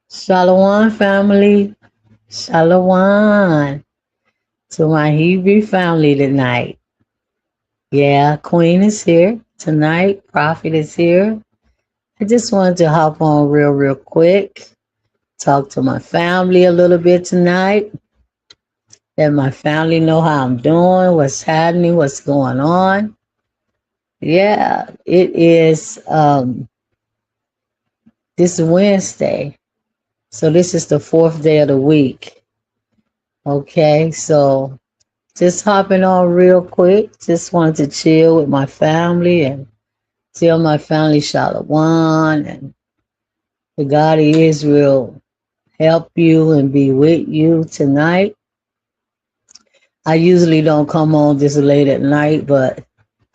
Shalom, family. Shalom to my Hebrew family tonight. Yeah, Queen is here tonight. Prophet is here. I just wanted to hop on real quick, talk to my family a little bit tonight. Let my family know how I'm doing, what's happening, what's going on. Yeah, it is this Wednesday. So this is the fourth day of the week. Okay, so just hopping on real quick. Just wanted to chill with my family and tell my family Shalom and the God of Israel help you and be with you tonight. I usually don't come on this late at night, but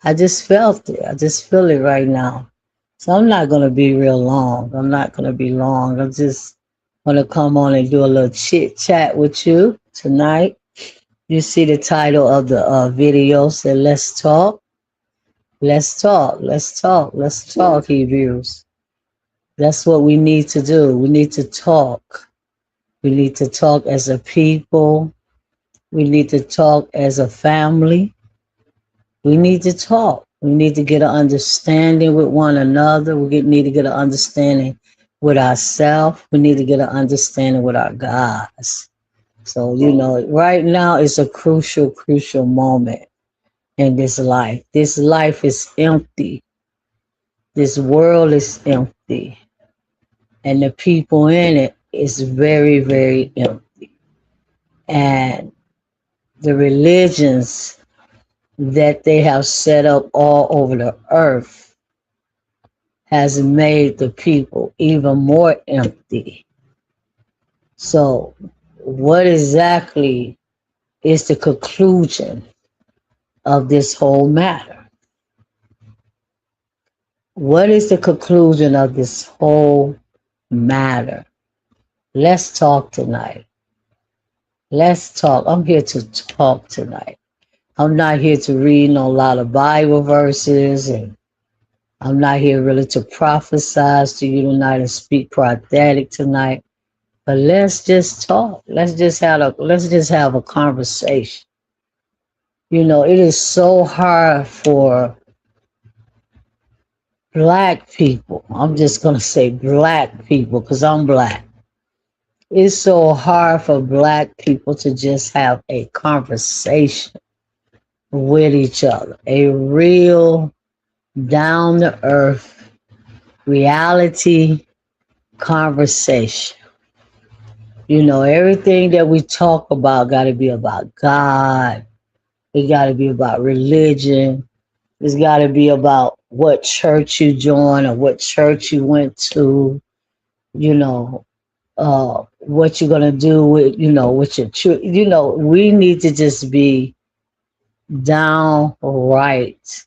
I just felt it. I just feel it right now. So I'm not going to be real long. I'm not going to be long. I'm just going to come on and do a little chit chat with you tonight. You see the title of the video said, Let's Talk. Let's talk. Let's talk. Let's talk, Hebrews. That's what we need to do. We need to talk. We need to talk as a people. We need to talk as a family. We need to talk. We need to get an understanding with one another. Need to get an understanding with ourselves. We need to get an understanding with our gods. So, right now is a crucial moment in this life. This life is empty. This world is empty. And the people in it is very empty. And the religions that they have set up all over the earth has made the people even more empty. So, what exactly is the conclusion of this whole matter? What is the conclusion of this whole matter? Let's talk tonight. Let's talk. I'm here to talk tonight. I'm not here to read a lot of Bible verses, and I'm not here really to prophesize to you tonight and speak prophetic tonight. But let's just talk. Let's just have a conversation. It is so hard for black people. I'm just gonna say black people because I'm black. It's so hard for black people to just have a conversation with each other, a real down to earth reality conversation. Everything that we talk about got to be about God. It got to be about religion. It's got to be about what church you joined or what church you went to. You know, what you're gonna do with your children. We need to just be downright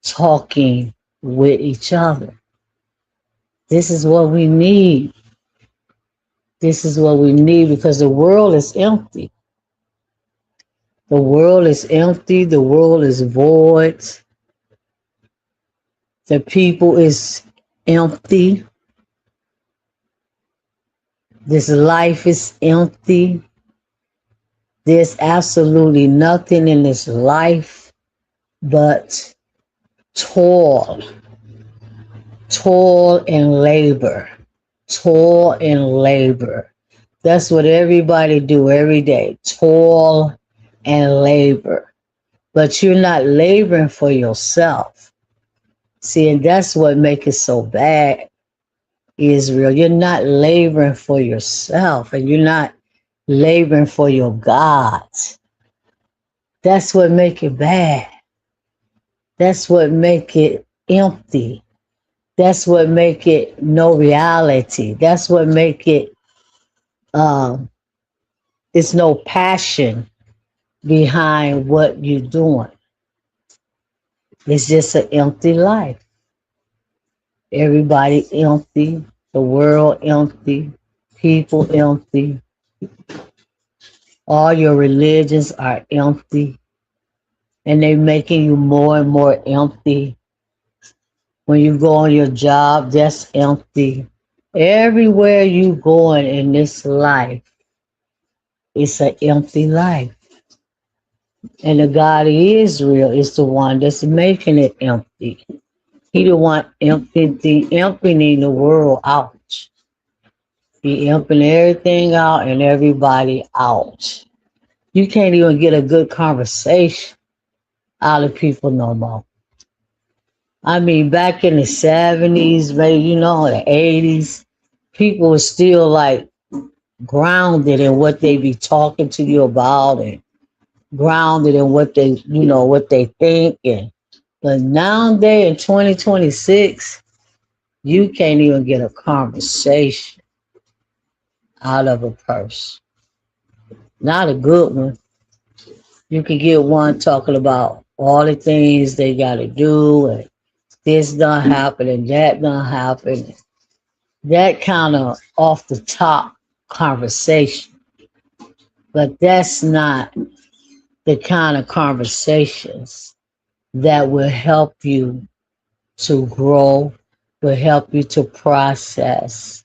talking with each other. This is what we need. This is what we need because the world is empty. The world is empty. The world is void. The people is empty. This life is empty. There's absolutely nothing in this life but toil, toil and labor, toil and labor. That's what everybody do every day, toil and labor. But you're not laboring for yourself. See, and that's what makes it so bad, Israel. You're not laboring for yourself and you're not laboring for your gods. That's what make it bad. That's what make it empty. That's what make it no reality. That's what make it it's no passion behind what you're doing. It's just an empty life. Everybody empty, the world empty, people empty. All your religions are empty, and they're making you more and more empty. When you go on your job, that's empty. Everywhere you going in this life, it's an empty life. And the God of Israel is the one that's making it empty. He the one emptying the world out. He emptying everything out and everybody out. You can't even get a good conversation out of people no more. I mean, back in the 70s, maybe, the 80s, people were still like grounded in what they be talking to you about and grounded in what they, what they think. But nowadays in 2026, you can't even get a conversation out of a person. Not a good one. You can get one talking about all the things they got to do and this done happen and that done happen. That kind of off the top conversation. But that's not the kind of conversations that will help you to grow, will help you to process,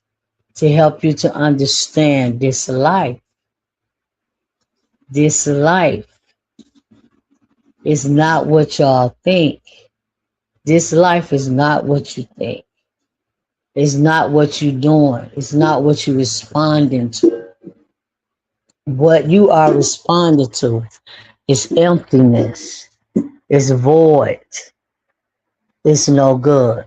to help you to understand this life. This life is not what y'all think. This life is not what you think. It's not what you're doing. It's not what you're responding to. What you are responding to is emptiness. It's void. It's no good.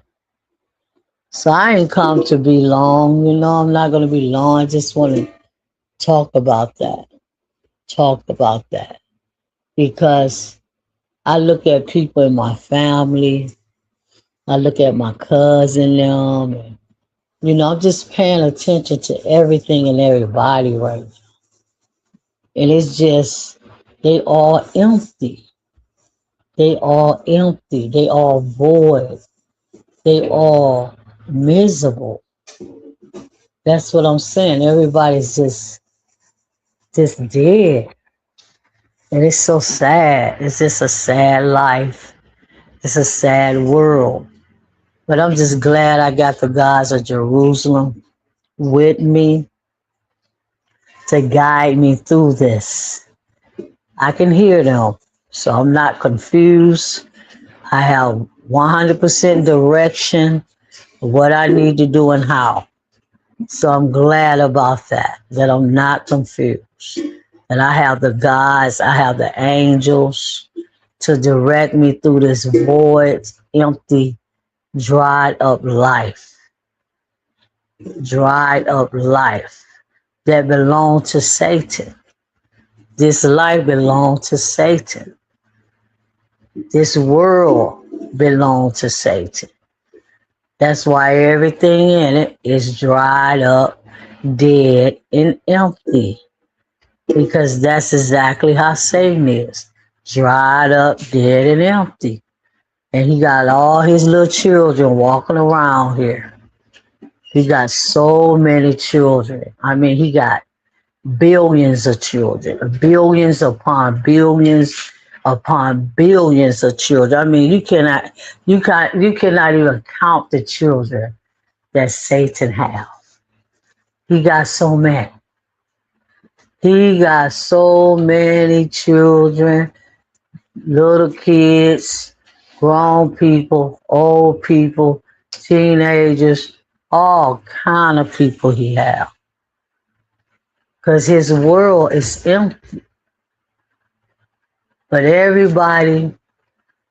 So I ain't come to be long, I'm not going to be long. I just want to talk about that. Talk about that. Because I look at people in my family. I look at my cousin them. And, I'm just paying attention to everything and everybody right now. And it's just, they all empty. They all empty. They all void. They all miserable. That's what I'm saying. Everybody's just dead. And it's so sad. It's just a sad life. It's a sad world. But I'm just glad I got the gods of Jerusalem with me to guide me through this. I can hear them, so I'm not confused. I have 100% direction of what I need to do and how. So I'm glad about that I'm not confused. And I have the gods, I have the angels to direct me through this void, empty, dried up life. Dried up life that belonged to Satan. This life belonged to Satan. This world belonged to Satan. That's why everything in it is dried up, dead, and empty. Because that's exactly how Satan is. Dried up, dead, and empty. And he got all his little children walking around here. He got so many children. I mean, he got billions of children, billions upon billions of children. I mean, you cannot even count the children that Satan has. He got so many. He got so many children, little kids, grown people, old people, teenagers, all kind of people he have. Because his world is empty. But everybody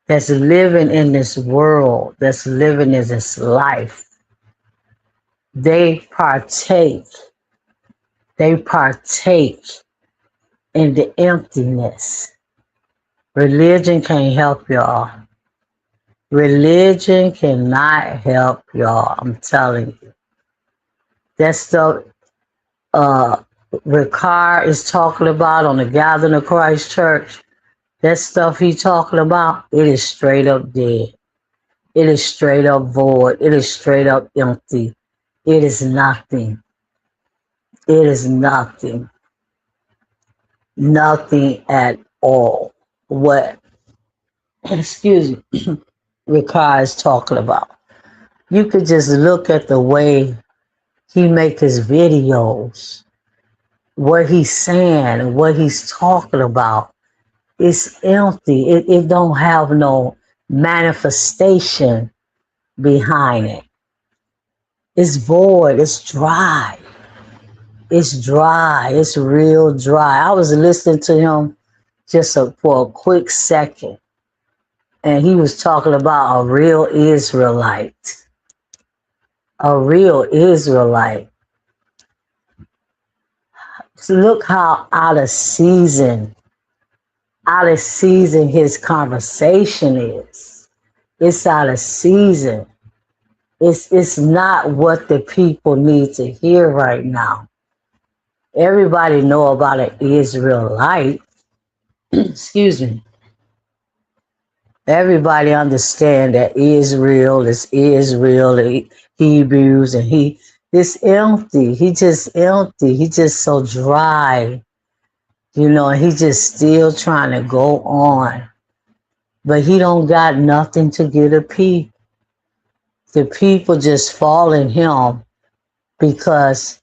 that's living in this world, that's living in this life, they partake in the emptiness. Religion can't help y'all. Religion cannot help y'all. I'm telling you. That stuff Ricard is talking about on the Gathering of Christ Church, that stuff he talking about, it is straight up dead. It is straight up void. It is straight up empty. It is nothing. It is nothing. Nothing at all. What, excuse me, Ricard is talking about. You could just look at the way he make his videos, what he's saying and what he's talking about, it's empty. It don't have no manifestation behind it. It's void. It's dry. It's dry. It's real dry. I was listening to him for a quick second, and he was talking about a real Israelite. A real Israelite. So look how out of season his conversation is. It's out of season. It's not what the people need to hear right now. Everybody know about an Israelite. Excuse me. Everybody understand that Israel is Israel, the Hebrews, and it's empty. He just empty. He just so dry. You know, he just still trying to go on. But he don't got nothing to give the people. The people just fall in him because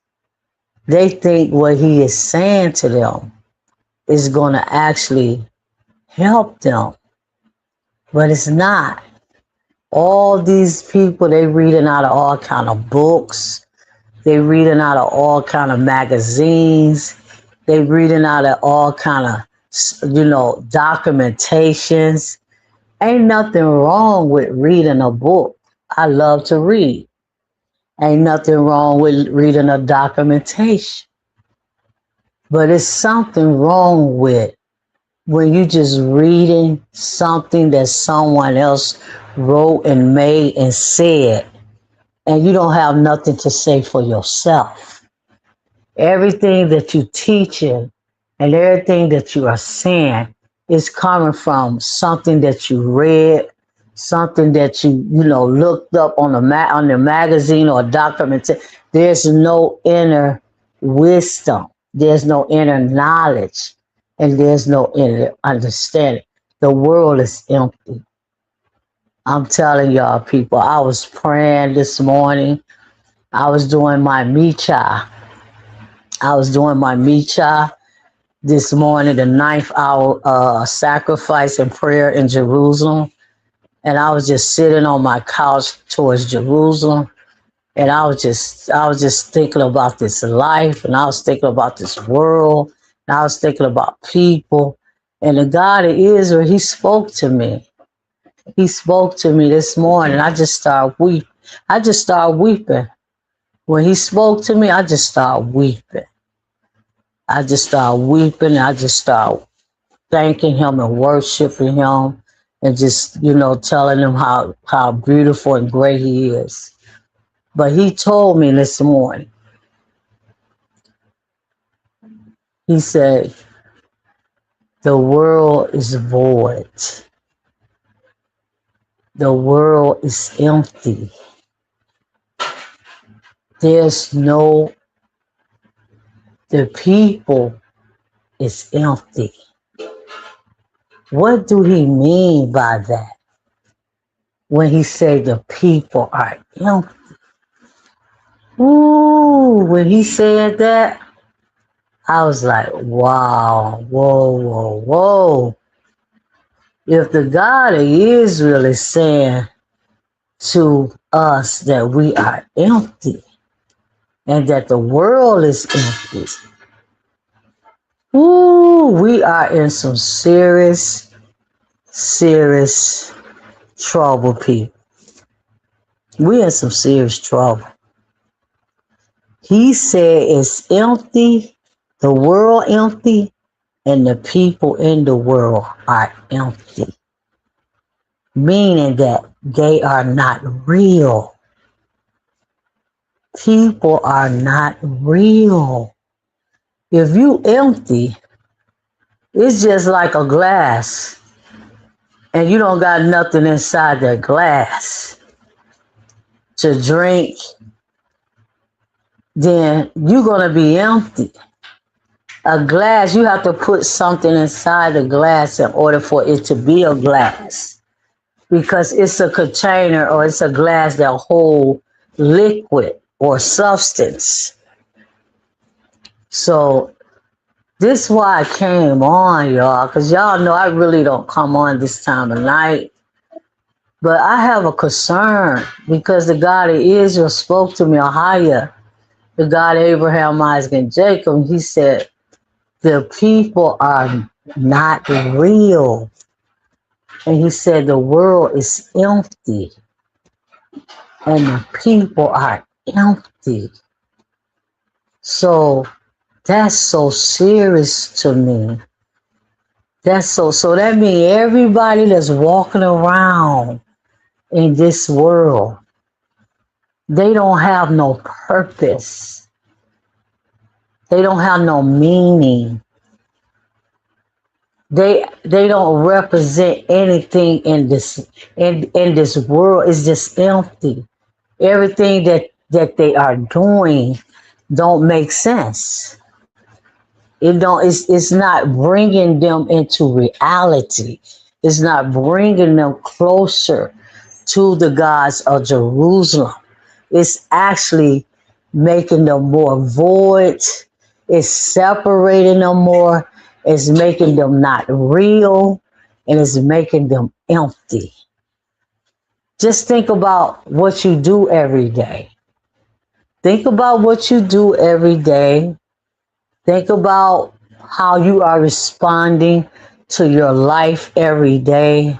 they think what he is saying to them is going to actually help them. But it's not. All these people, they reading out of all kind of books. They reading out of all kind of magazines. They reading out of all kind of, documentations. Ain't nothing wrong with reading a book. I love to read. Ain't nothing wrong with reading a documentation. But it's something wrong with when you just reading something that someone else wrote and made and said, and you don't have nothing to say for yourself. Everything that you teaching and everything that you are saying is coming from something that you read, something that you looked up on the magazine or document. There's no inner wisdom. There's no inner knowledge, and there's no inner understanding. The world is empty. I'm telling y'all, people, I was praying this morning. I was doing my Micha. This morning, the 9th hour sacrifice and prayer in Jerusalem. And I was just sitting on my couch towards Jerusalem. And I was just thinking about this life, and I was thinking about this world, and I was thinking about people. And the God of Israel, he spoke to me. He spoke to me this morning. I just started weeping. When he spoke to me, I just started weeping. I just started thanking him and worshiping him and just, telling him how beautiful and great he is. But he told me this morning, he said, the world is void. The world is empty. The people is empty. What do he mean by that? When he said the people are empty. Ooh, when he said that, I was like, wow, whoa. If the God of Israel is saying to us that we are empty and that the world is empty, we are in some serious trouble, people. We in some serious trouble. He said it's empty, the world empty, and the people in the world are empty. Meaning that they are not real. People are not real. If you empty, it's just like a glass, and you don't got nothing inside that glass to drink, then you're going to be empty. A glass, you have to put something inside the glass in order for it to be a glass, because it's a container or it's a glass that holds liquid. or substance. So this is why I came on, y'all, because y'all know I really don't come on this time of night. But I have a concern because the God of Israel spoke to me, Ahia, the God of Abraham, Isaac, and Jacob. He said, the people are not real. And he said, the world is empty and the people are empty. So that's so serious to me. So that means everybody that's walking around in this world, they don't have no purpose. They don't have no meaning. They don't represent anything in this world. It's just empty. Everything that they are doing don't make sense. It's not bringing them into reality. It's not bringing them closer to the gods of Jerusalem. It's actually making them more void. It's separating them more. It's making them not real. And it's making them empty. Just think about what you do every day. Think about what you do every day. Think about how you are responding to your life every day.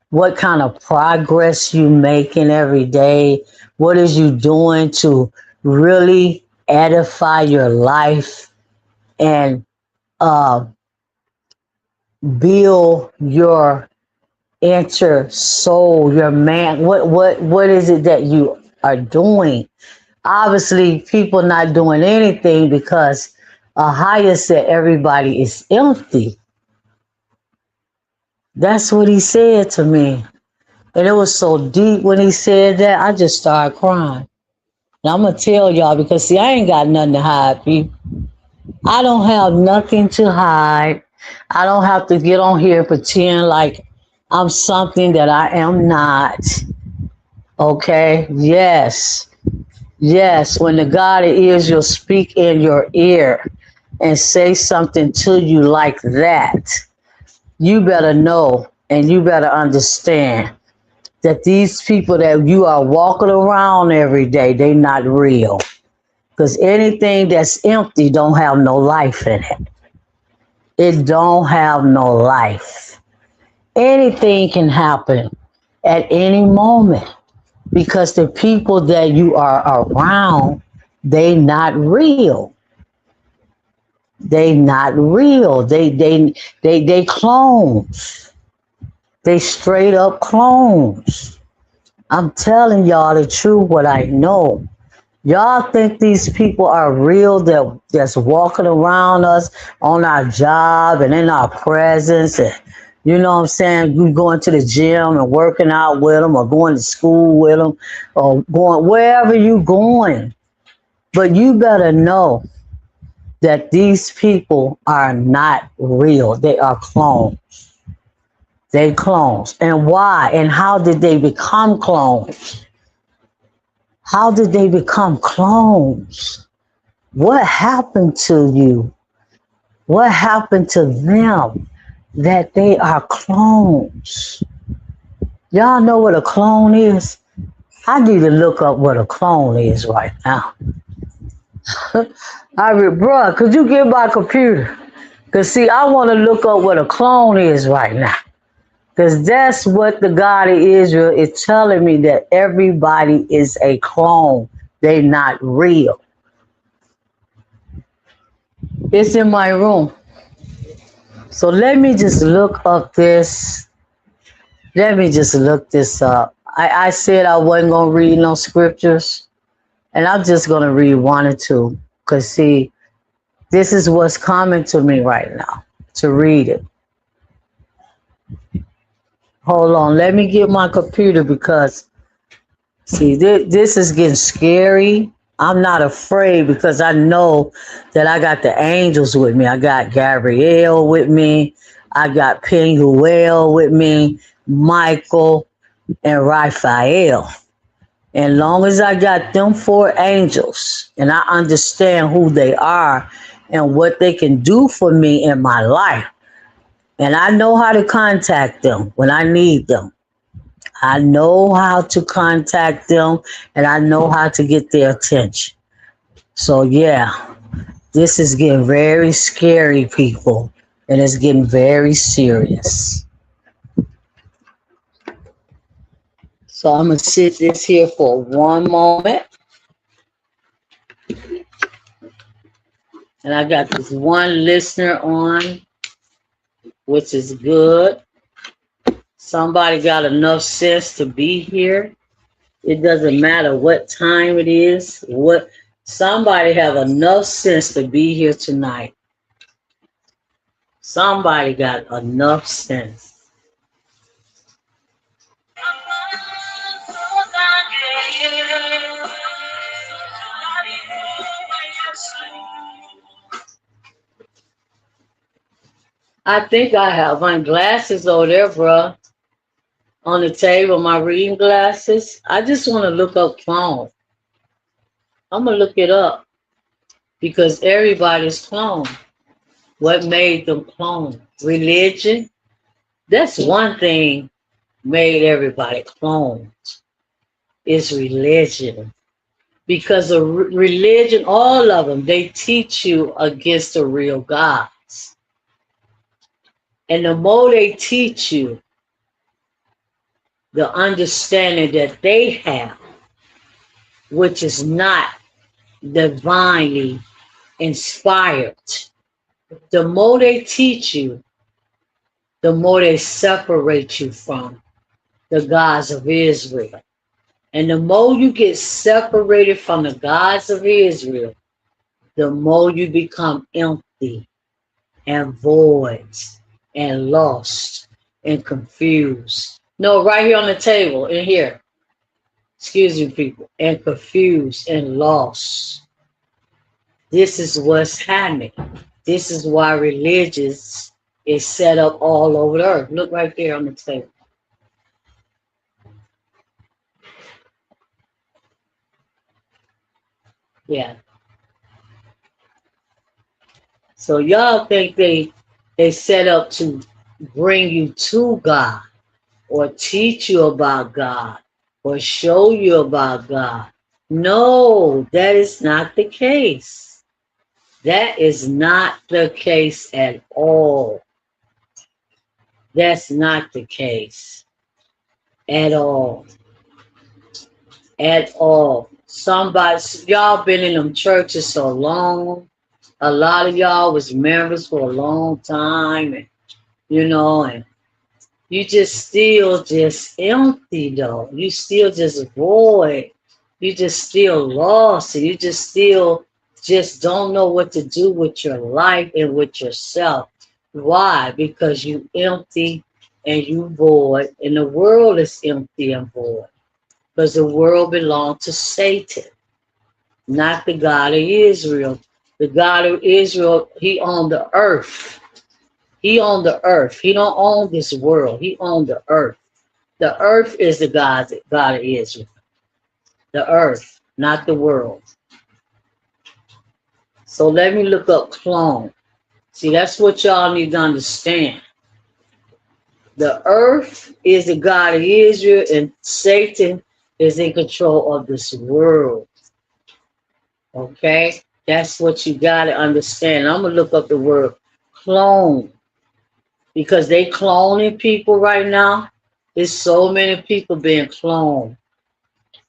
What kind of progress you making every day. What is you doing to really edify your life and build your inner soul, your man. What is it that you are doing? Obviously, people not doing anything because Ahia said everybody is empty. That's what he said to me. And it was so deep when he said that, I just started crying. And I'm going to tell y'all because, see, I ain't got nothing to hide, people. I don't have nothing to hide. I don't have to get on here and pretend like I'm something that I am not. Okay? Yes. Yes. When the God of Israel speak in your ear and say something to you like that, you better know and you better understand that these people that you are walking around every day, they not real. Because anything that's empty don't have no life in it. It don't have no life. Anything can happen at any moment because the people that you are around, they not real. They not real. They clones. They straight up clones. I'm telling y'all the truth, what I know. Y'all think these people are real that's walking around us on our job and in our presence and you know what I'm saying, you going to the gym and working out with them or going to school with them or going wherever you going. But you better know that these people are not real. They are clones. They clones. And why? And how did they become clones? How did they become clones? What happened to you? What happened to them that they are clones? Y'all know what a clone is? I need to look up what a clone is right now. Bruh, could you get my computer? Because see, I want to look up what a clone is right now. Because that's what the God of Israel is telling me, that everybody is a clone. They're not real. It's in my room. So let me just look up this. Let me just look this up. I said I wasn't going to read no scriptures. And I'm just going to read one or two. Because see, this is what's coming to me right now, to read it. Hold on, let me get my computer because, see, this is getting scary. I'm not afraid because I know that I got the angels with me. I got Gabriel with me. I got Penuel with me, Michael, and Raphael. And long as I got them 4 angels and I understand who they are and what they can do for me in my life, and I know how to contact them when I need them. I know how to contact them and I know how to get their attention. So, yeah, this is getting very scary, people, and it's getting very serious. So, I'm going to sit this here for one moment. And I got this one listener on, which is good. Somebody got enough sense to be here. It doesn't matter what time it is. Somebody have enough sense to be here tonight. Somebody got enough sense. I think I have my glasses over there, bro. On the table, my reading glasses. I just want to look up clone. I'm going to look it up because everybody's clone. What made them clone? Religion? That's one thing made everybody clone. Is religion. Because of religion, all of them, they teach you against the real gods. And the more they teach you, the understanding that they have, which is not divinely inspired, the more they teach you, the more they separate you from the gods of Israel. And the more you get separated from the gods of Israel, the more you become empty and void and lost and confused. No, right here on the table, in here. Excuse me, people. And confused and lost. This is what's happening. This is why religious is set up all over the earth. Look right there on the table. Yeah. So y'all think they set up to bring you to God or teach you about God or show you about God. No, that is not the case. That is not the case at all. That's not the case at all. At all. Y'all been in them churches so long. A lot of y'all was members for a long time, and and you just still just empty though. You still just void. You just still lost, and you just still just don't know what to do with your life and with yourself. Why? Because you empty and you void, and the world is empty and void. Because the world belongs to Satan, not the God of Israel. The God of Israel, he owned the earth. He owned the earth. He don't own this world. He owned the earth. The earth is the God of Israel. The earth, not the world. So let me look up clone. See, that's what y'all need to understand. The earth is the God of Israel, and Satan is in control of this world. Okay? That's what you got to understand. I'm going to look up the word clone. Because they cloning people right now. There's so many people being cloned.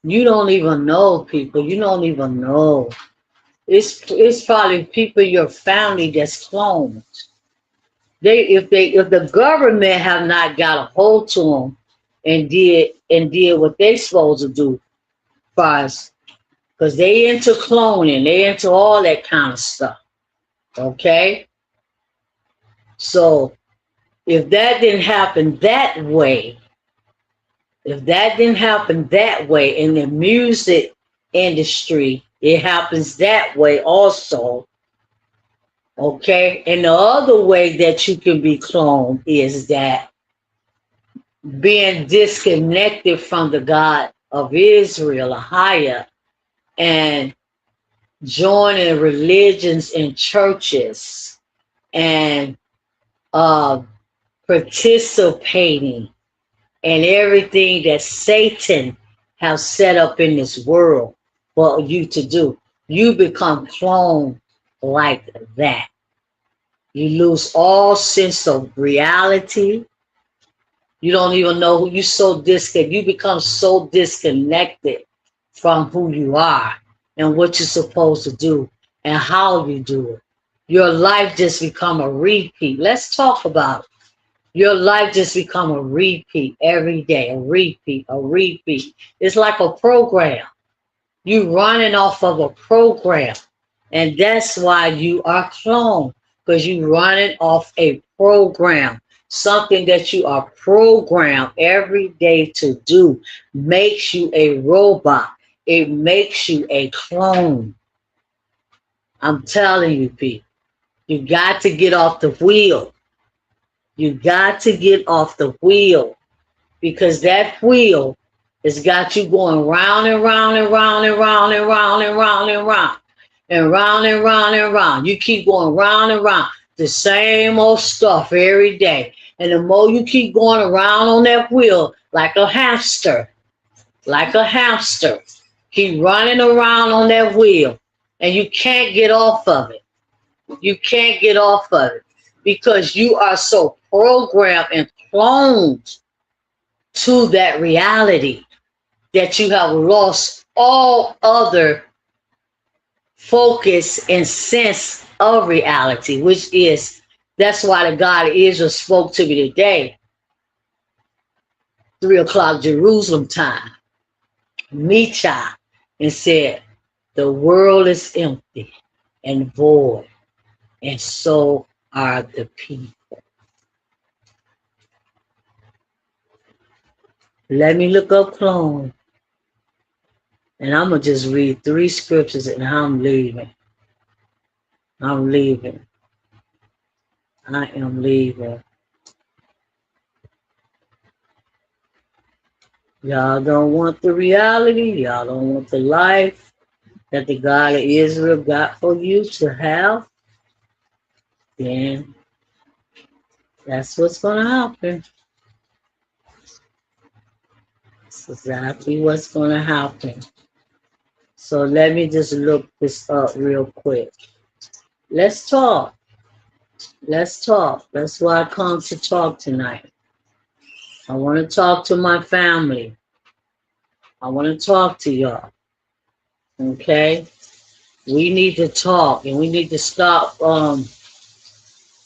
You don't even know people. You don't even know. It's probably people in your family that's cloned. If the government have not got a hold to them and did what they supposed to do, because they into cloning, they into all that kind of stuff. Okay? So if that didn't happen that way, in the music industry, it happens that way also. Okay? And the other way that you can be cloned is that being disconnected from the God of Israel, Ahia, and joining religions and churches and uh, participating in everything that Satan has set up in this world for you to do. You become cloned like that. You lose all sense of reality. You don't even know who you so disconnected. You become so disconnected from who you are and what you're supposed to do and how you do it. Your life just become a repeat. Let's talk about it. Your life just become a repeat every day, a repeat, a repeat. It's like a program. You running off of a program. And that's why you are cloned, because you running off a program. Something that you are programmed every day to do makes you a robot. It makes you a clone. I'm telling you, people, you got to get off the wheel. You got to get off the wheel, because that wheel has got you going round and round and round and round and round and round and round and round and round and round. You keep going round and round the same old stuff every day. And the more you keep going around on that wheel, like a hamster, keep running around on that wheel, and you can't get off of it. You can't get off of it because you are so programmed and cloned to that reality that you have lost all other focus and sense of reality, which is, that's why the God of Israel spoke to me today, 3 o'clock Jerusalem time, Micha, and said, the world is empty and void, and so are the people. Let me look up clone. And I'm going to just read 3 scriptures and I'm leaving. I'm leaving. I am leaving. Y'all don't want the reality. Y'all don't want the life that the God of Israel got for you to have. Then that's what's going to happen. That's exactly what's going to happen. So let me just look this up real quick. Let's talk. Let's talk. That's why I come to talk tonight. I want to talk to my family. I want to talk to y'all. Okay? We need to talk, and we need to stop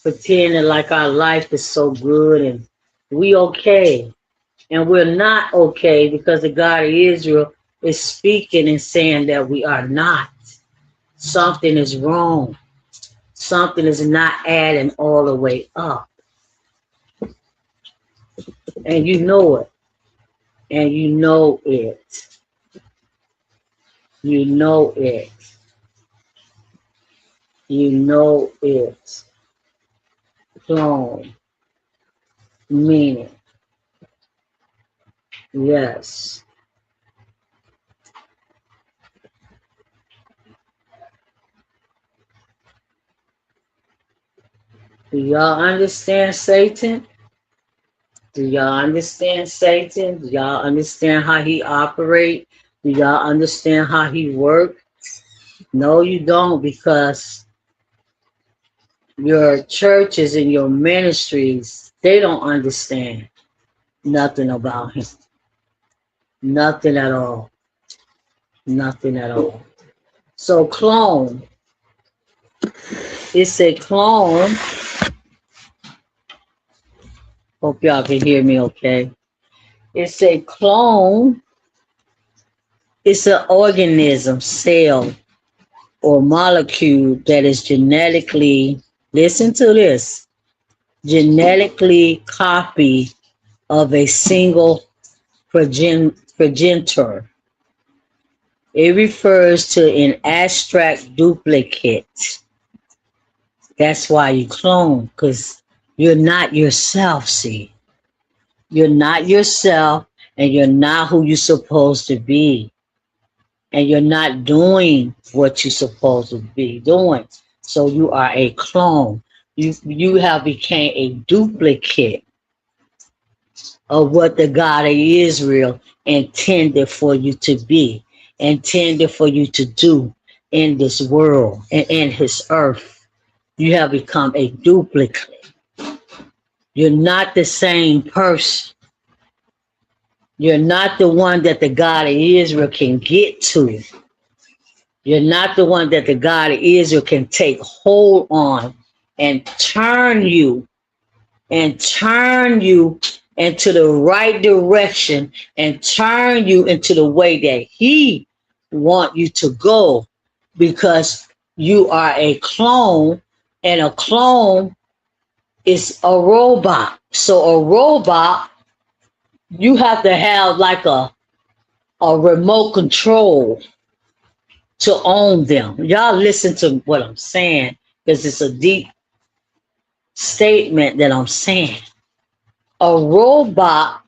pretending like our life is so good and we okay. And we're not okay because the God of Israel is speaking and saying that we are not. Something is wrong. Something is not adding all the way up. And you know it. And you know it. You know it. You know it. Clone. Meaning. Yes. Do y'all understand Satan? Do y'all understand Satan? Do y'all understand how he operates? Do y'all understand how he works? No, you don't, because your churches and your ministries, they don't understand nothing about him. Nothing at all. Nothing at all. So clone. It's a clone. Hope y'all can hear me okay. It's a clone. It's an organism, cell, or molecule that is genetically, listen to this, genetically copy of a single progenitor. It refers to an abstract duplicate. That's why you clone, because you're not yourself, see. You're not yourself, and you're not who you're supposed to be, and you're not doing what you're supposed to be doing. So you are a clone. You have become a duplicate of what the God of Israel intended for you to be, intended for you to do in this world and in his earth. You have become a duplicate. You're not the same person. You're not the one that the God of Israel can get to. You're not the one that the God of Israel can take hold on and turn you into the right direction and turn you into the way that he wants you to go, because you are a clone, and a clone is a robot. So a robot, you have to have like a remote control to own them. Y'all listen to what I'm saying, because it's a deep statement that I'm saying. A robot,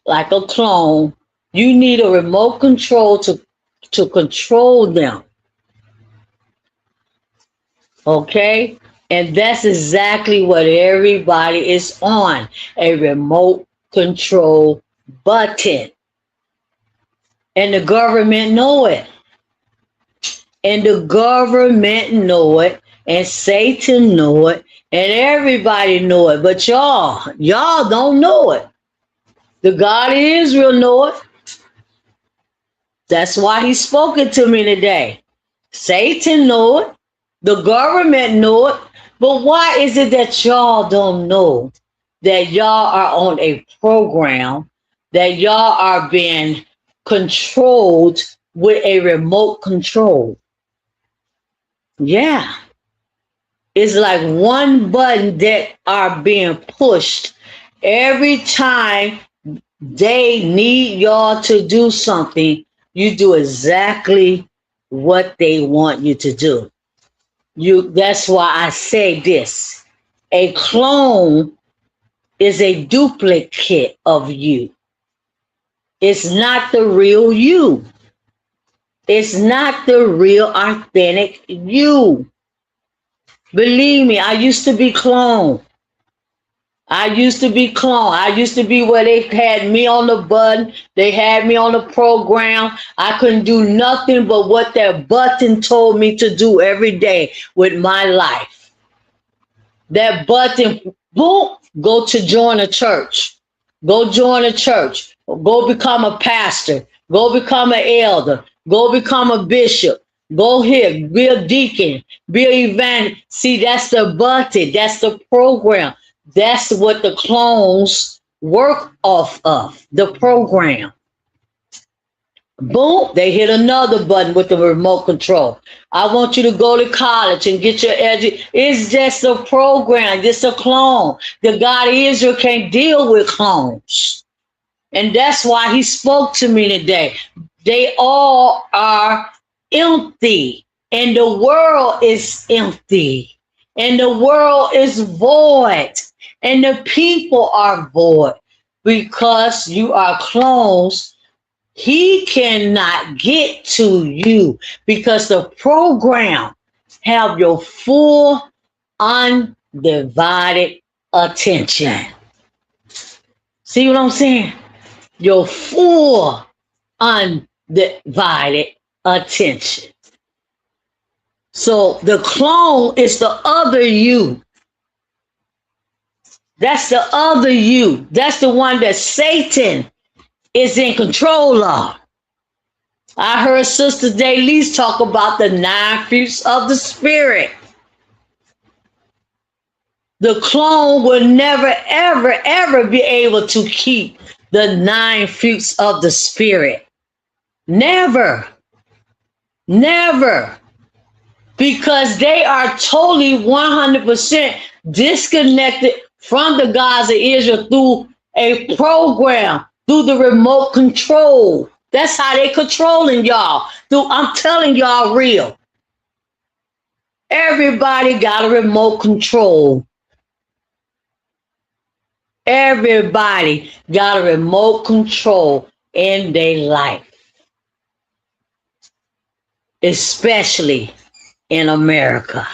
like a clone, you need a remote control to control them. Okay? And that's exactly what everybody is on, a remote control button. And the government know it. And the government know it, and Satan know it, and everybody know it. But y'all don't know it. The God of Israel know it. That's why he's spoken to me today. Satan know it. The government know it. But why is it that y'all don't know that y'all are on a program, that y'all are being controlled with a remote control? Yeah. It's like one button that are being pushed every time they need y'all to do something. You do exactly what they want you to do. That's why I say this. A clone is a duplicate of you. It's not the real you. It's not the real authentic you. Believe me, I used to be clone. I used to be where they had me on the button. They had me on the program. I couldn't do nothing but what that button told me to do every day with my life. That button, boom, go to join a church. Go join a church. Go become a pastor. Go become an elder. Go become a bishop. Go here, be a deacon, be an evangelist. See, that's the button. That's the program. That's what the clones work off of, the program. Boom, they hit another button with the remote control. I want you to go to college and get your education. It's just a program, just a clone. The God of Israel can't deal with clones. And that's why he spoke to me today. They all are empty, and the world is empty, and the world is void, and the people are void, because you are clones. He cannot get to you because the program have your full undivided attention. See what I'm saying? Your full undivided attention. So the clone is the other you. That's the other you. That's the one that Satan is in control of. I heard Sister Daylise talk about the 9 fruits of the Spirit. The clone will never, ever, ever be able to keep the 9 fruits of the Spirit. Never. Never. Because they are totally 100% disconnected from the gods of Israel through a program, through the remote control. That's how they controlling y'all. I'm telling y'all real. Everybody got a remote control. Everybody got a remote control in their life, especially in America.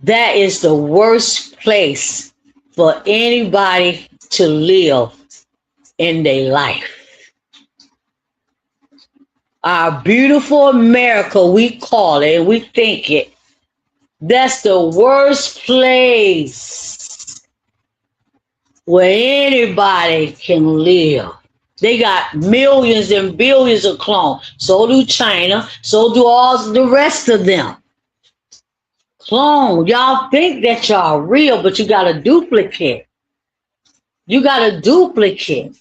That is the worst place for anybody to live in their life. Our beautiful America, we call it, and we think it. That's the worst place where anybody can live. They got millions and billions of clones. So do China. So do all the rest of them. Clone. Y'all think that y'all real, but you got a duplicate. You got a duplicate.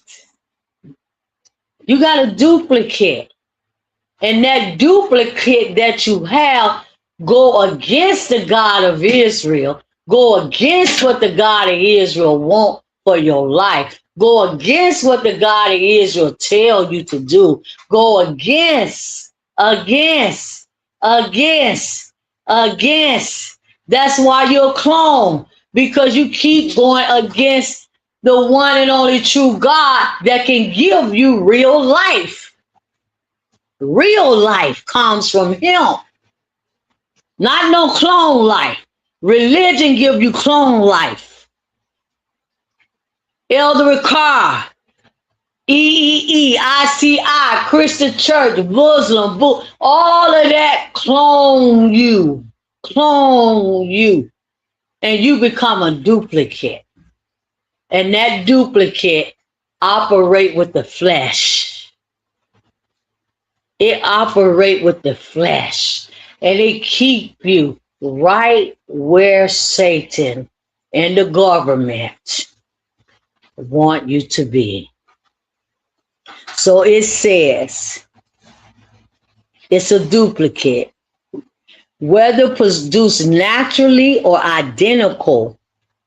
You got a duplicate. And that duplicate that you have go against the God of Israel. Go against what the God of Israel wants for your life. Go against what the God of Israel tell you to do. Go against. That's why you're a clone, because you keep going against the one and only true God that can give you real life. Real life comes from him, not no clone life. Religion give you clone life. Elder Ricard, EEE, ICI, Christian Church, Muslim, all of that clone you, and you become a duplicate. And that duplicate operate with the flesh. It operate with the flesh, and it keep you right where Satan and the government want you to be. So it says it's a duplicate, whether produced naturally or identical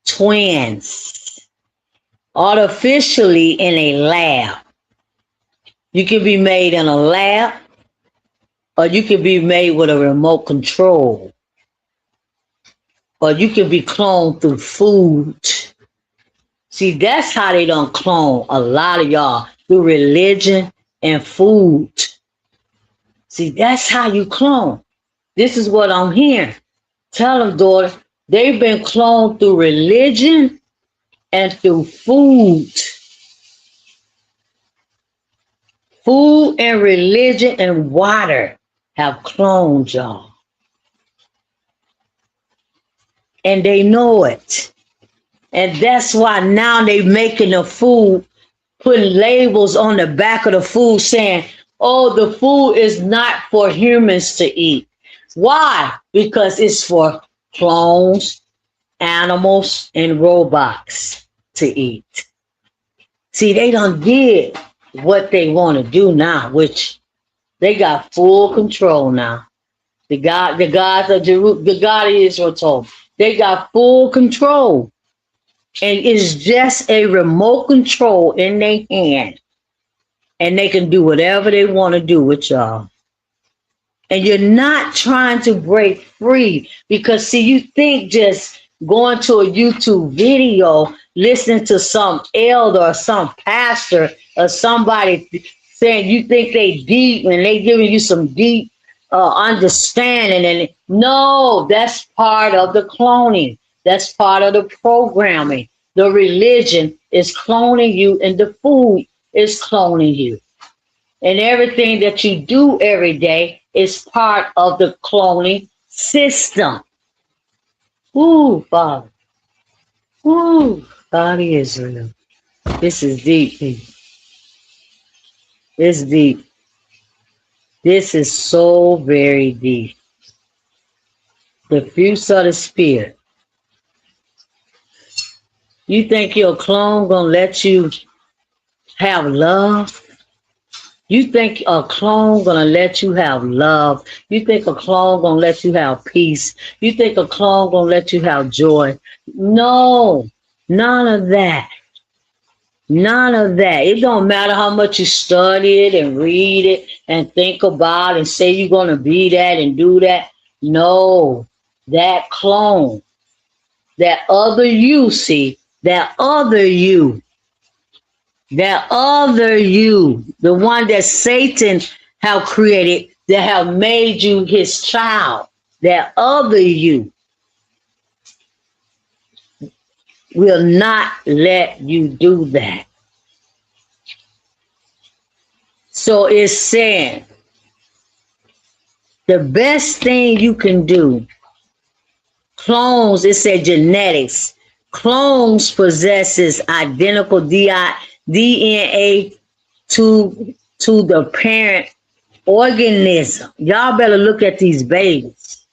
twins, artificially in a lab. You can be made in a lab, or you can be made with a remote control, or you can be cloned through food. See, that's how they done clone a lot of y'all, through religion and food. See, that's how you clone. This is what I'm hearing. Tell them, daughter, they've been cloned through religion and through food. Food and religion and water have cloned y'all. And they know it. And that's why now they making the food, putting labels on the back of the food saying, oh, the food is not for humans to eat. Why? Because it's for clones, animals, and robots to eat. See, they done did what they want to do now, which they got full control now. The God of Israel told them, they got full control. And it's just a remote control in their hand. And they can do whatever they want to do with y'all. And you're not trying to break free, because see, you think just going to a YouTube video, listening to some elder or some pastor or somebody saying you think they deep and they giving you some deep understanding. And no, that's part of the cloning. That's part of the programming. The religion is cloning you, and the food is cloning you. And everything that you do every day is part of the cloning system. Ooh, Father. Ooh, God of Israel. This is deep, people. It's deep. This is so very deep. The fruits of the Spirit. You think your clone gonna let you have love? You think a clone gonna let you have love? You think a clone gonna let you have peace? You think a clone gonna let you have joy? No, none of that. None of that. It don't matter how much you study it and read it and think about it and say you're gonna be that and do that. No, that clone, that other you, see, That other you, that other you, the one that Satan have created, that have made you his child, that other you will not let you do that. So it's saying the best thing you can do, clones, it said genetics. Clones possesses identical DNA to the parent organism. Y'all better look at these babies.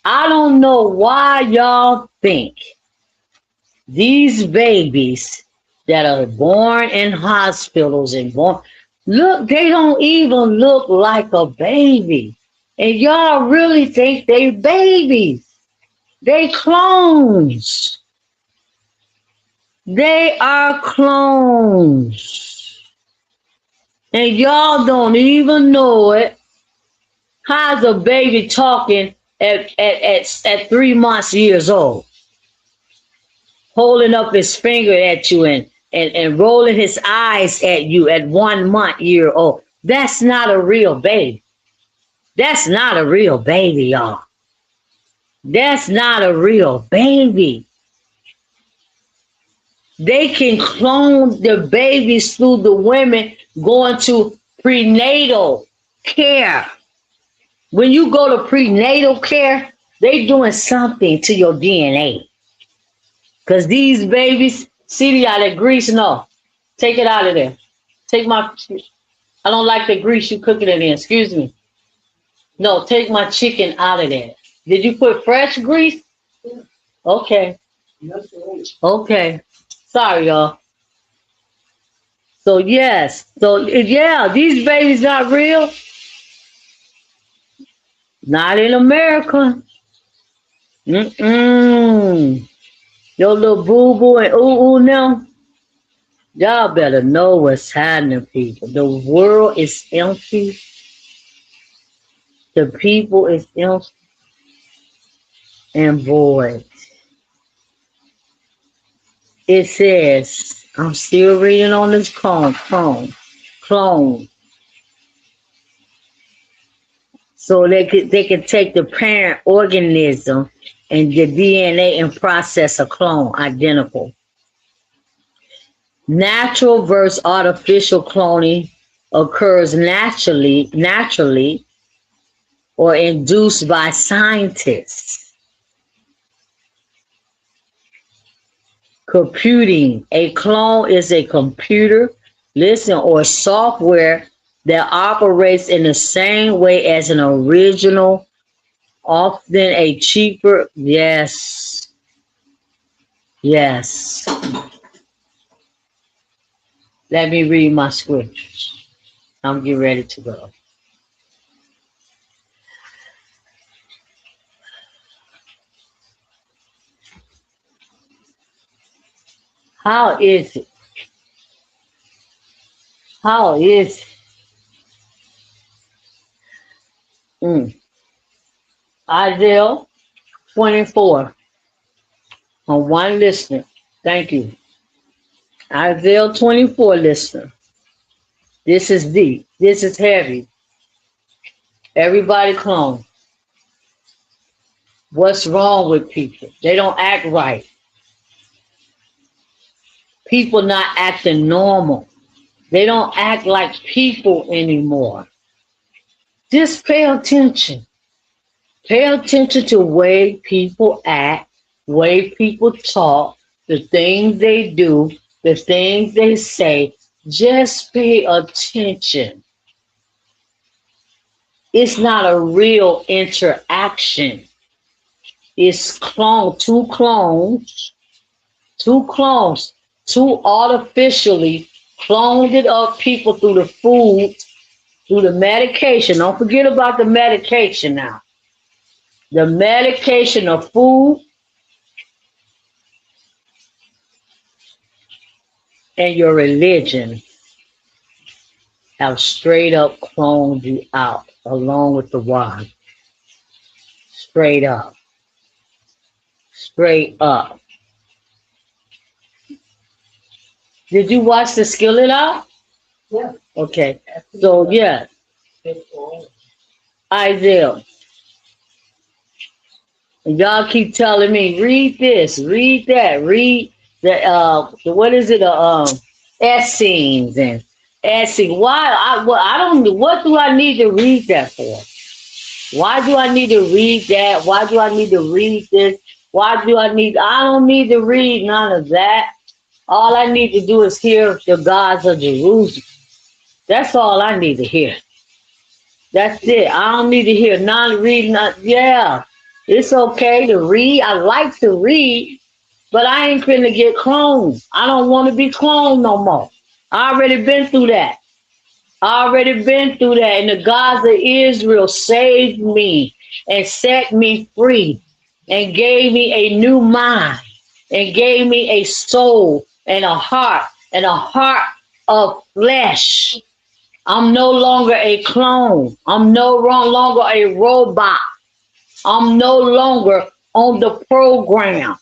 I don't know why y'all think these babies that are born in hospitals and born, look, they don't even look like a baby. And y'all really think they babies. They clones. They are clones. And y'all don't even know it. How's a baby talking at 3 months years old? Holding up his finger at you and rolling his eyes at you at 1 month year old. That's not a real baby. That's not a real baby, y'all. That's not a real baby. They can clone the babies through the women going to prenatal care. When you go to prenatal care, they doing something to your DNA. Because these babies, see all that grease? No. Take it out of there. I don't like the grease you cooking it in. Excuse me. No, take my chicken out of there. Did you put fresh grease? Okay. Okay. Sorry, y'all. So, yes. So, yeah, these babies not real. Not in America. Mm-mm. Your little boo-boo and ooh-ooh now. Y'all better know what's happening, people. The world is empty. The people is empty and void. It says, I'm still reading on this clone. So they can take the parent organism and the DNA and process a clone identical. Natural versus artificial cloning occurs naturally or induced by scientists. Computing. A clone is a computer, or software that operates in the same way as an original, often a cheaper, yes. Let me read my scriptures. I'm getting ready to go. How is it? How is it? Isaiah 24. On one listener. Thank you. Isaiah 24 listener. This is deep. This is heavy. Everybody clone. What's wrong with people? They don't act right. People not acting normal. They don't act like people anymore. Just pay attention. Pay attention to the way people act, way people talk, the things they do, the things they say. Just pay attention. It's not a real interaction. It's two clones, two artificially cloned it up people through the food, through the medication. Don't forget about the medication now. The medication of food and your religion have straight up cloned you out along with the wine. Straight up. Straight up. Did you watch the Skillet out? Yeah. Okay. So yeah, Isaiah. And y'all keep telling me, read this, read that, read what is it, Essenes and Essene. Why? I don't, what do I need to read that for? Why do I need to read that? Why do I need to read this? I don't need to read none of that. All I need to do is hear the gods of Jerusalem. That's all I need to hear. That's it. I don't need to hear none, read none. Yeah, it's okay to read. I like to read, but I ain't finna get cloned. I don't want to be cloned no more. I already been through that. And the gods of Israel saved me and set me free and gave me a new mind and gave me a soul and a heart of flesh. I'm no longer a clone. I'm no longer a robot. I'm no longer on the program,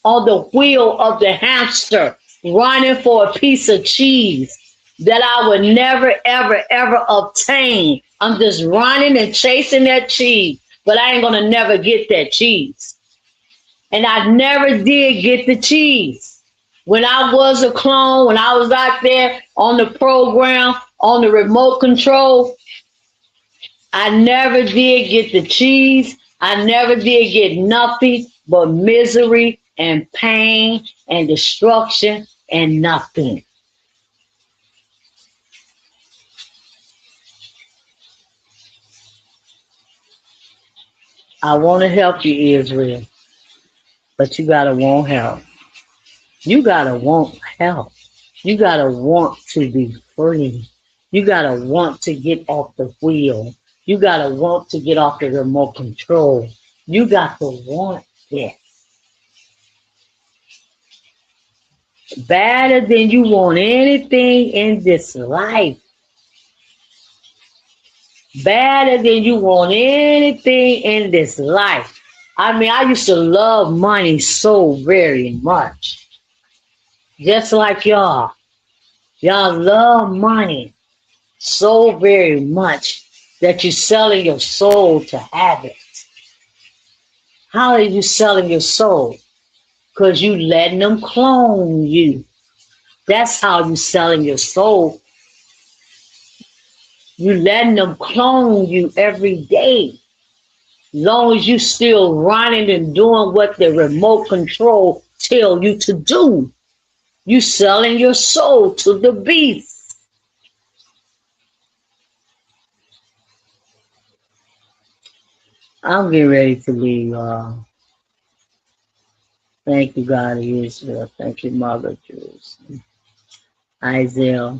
on the wheel of the hamster, running for a piece of cheese that I would never, ever, ever obtain. I'm just running and chasing that cheese, but I ain't gonna never get that cheese. And I never did get the cheese. When I was a clone, when I was out there on the program, on the remote control, I never did get the cheese. I never did get nothing but misery and pain and destruction and nothing. I want to help you, Israel, but you got to want help. You got to want help. You got to want to be free. You got to want to get off the wheel. You got to want to get off the remote control. You got to want it. Better than you want anything in this life. Better than you want anything in this life. I mean, I used to love money so very much. Just like y'all. Y'all love money so very much that you're selling your soul to have it. How are you selling your soul? Because you letting them clone you. That's how you selling your soul. You letting them clone you every day. Long as you still running and doing what the remote control tell you to do. You selling your soul to the beast. I'm getting ready to leave. Thank you, God of Israel. Thank you, Mother Jerusalem. Isaiah.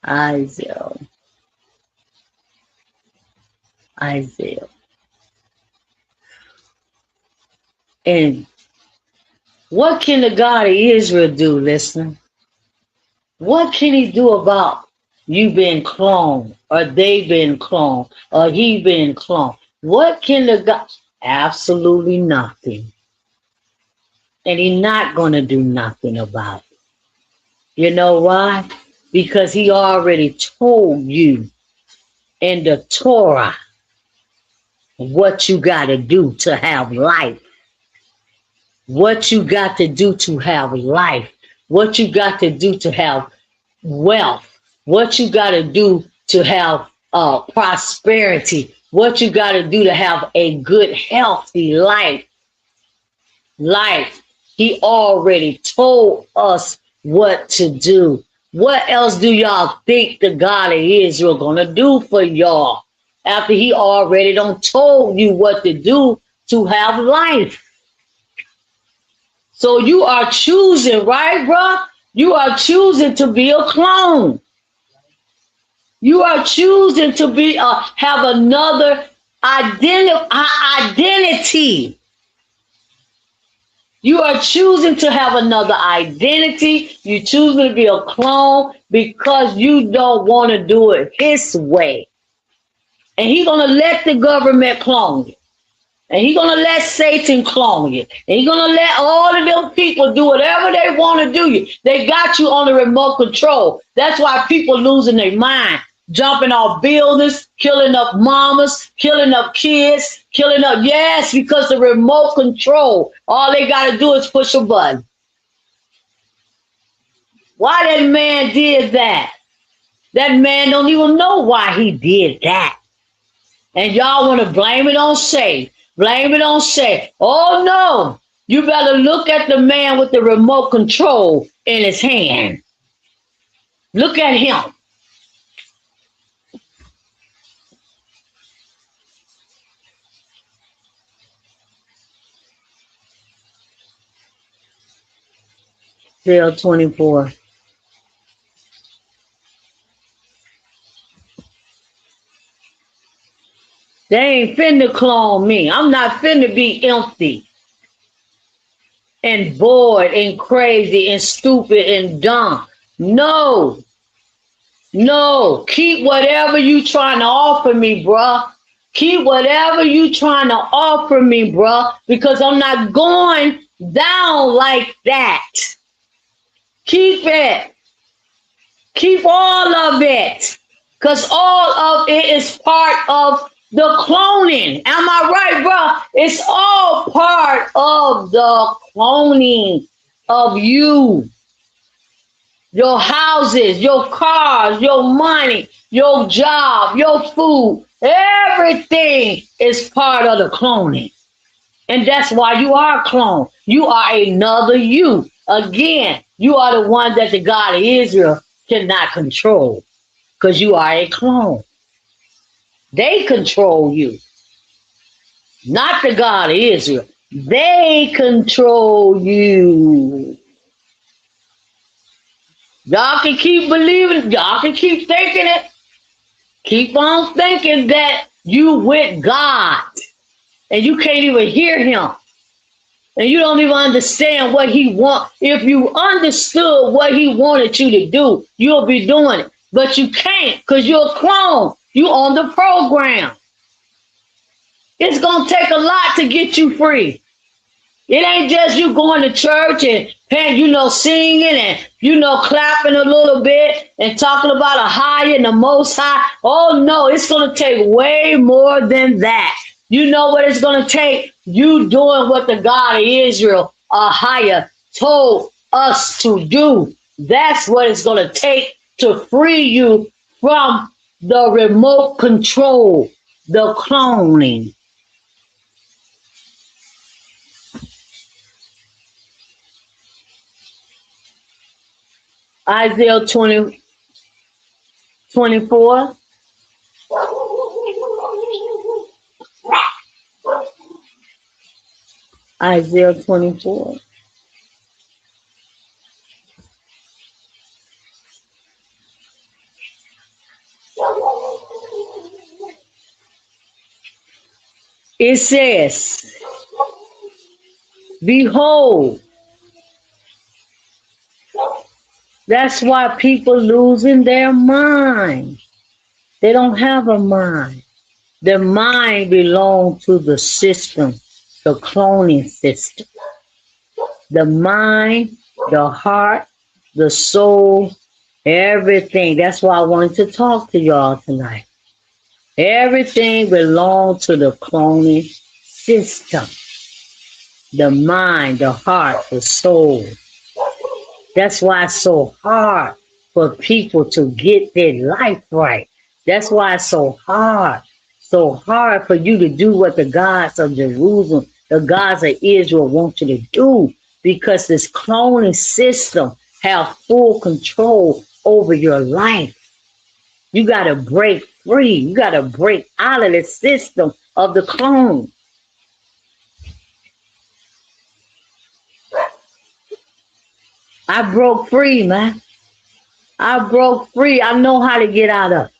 Isaiah. Isaiah. And what can the God of Israel do, listener? What can he do about you being cloned, or they being cloned, or he being cloned? What can the God? Absolutely nothing. And he's not going to do nothing about it. You know why? Because he already told you in the Torah what you got to do to have life. What you got to do to have life. What you got to do to have wealth. What you got to do to have prosperity. What you got to do to have a good, healthy life. He already told us what to do. What else do y'all think the God of Israel gonna do for y'all after he already done told you what to do to have life? So you are choosing, right, bro? You are choosing to be a clone. You are choosing to be have another identity. You are choosing to have another identity. You're choosing to be a clone because you don't want to do it his way. And he's going to let the government clone you. And he's gonna let Satan clone you. And he's gonna let all of them people do whatever they want to do you. They got you on the remote control. That's why people losing their mind, jumping off buildings, killing up mamas, killing up kids, killing up, yes, because the remote control. All they gotta do is push a button. Why that man did that? That man don't even know why he did that. And y'all want to blame it on Satan. Blame it on Satan. Oh no. You better look at the man with the remote control in his hand. Look at him. Bill 24. They ain't finna clone me. I'm not finna be empty and bored and crazy and stupid and dumb. No. No. Keep whatever you trying to offer me, bruh. Keep whatever you trying to offer me, bruh, because I'm not going down like that. Keep it. Keep all of it, because all of it is part of the cloning. Am I right, bro? It's all part of the cloning of you. Your houses, your cars, your money, your job, your food, everything is part of the cloning. And that's why you are a clone. You are another you. Again, you are the one that the God of Israel cannot control, because you are a clone. They control you, not the God of Israel. They control you. Y'all can keep believing, y'all can keep thinking it. Keep on thinking that you with God and you can't even hear him. And you don't even understand what he wants. If you understood what he wanted you to do, you'll be doing it. But you can't, because you're a clone. You on the program. It's going to take a lot to get you free. It ain't just you going to church and singing and, clapping a little bit and talking about a higher and the most high. Oh, no, it's going to take way more than that. You know what it's going to take? You doing what the God of Israel, higher, told us to do. That's what it's going to take to free you from the remote control, the cloning. Isaiah 24. Isaiah 24. It says, behold, that's why people losing their mind. They don't have a mind. Their mind belongs to the system, the cloning system. The mind, the heart, the soul, everything. That's why I wanted to talk to y'all tonight. Everything belongs to the cloning system. The mind, the heart, the soul. That's why it's so hard for people to get their life right. That's why it's so hard for you to do what the gods of Jerusalem, the gods of Israel want you to do, because this cloning system have full control over your life. You got to break free. You got to break out of the system of the clone. I broke free, man. I broke free. I know how to get out of it.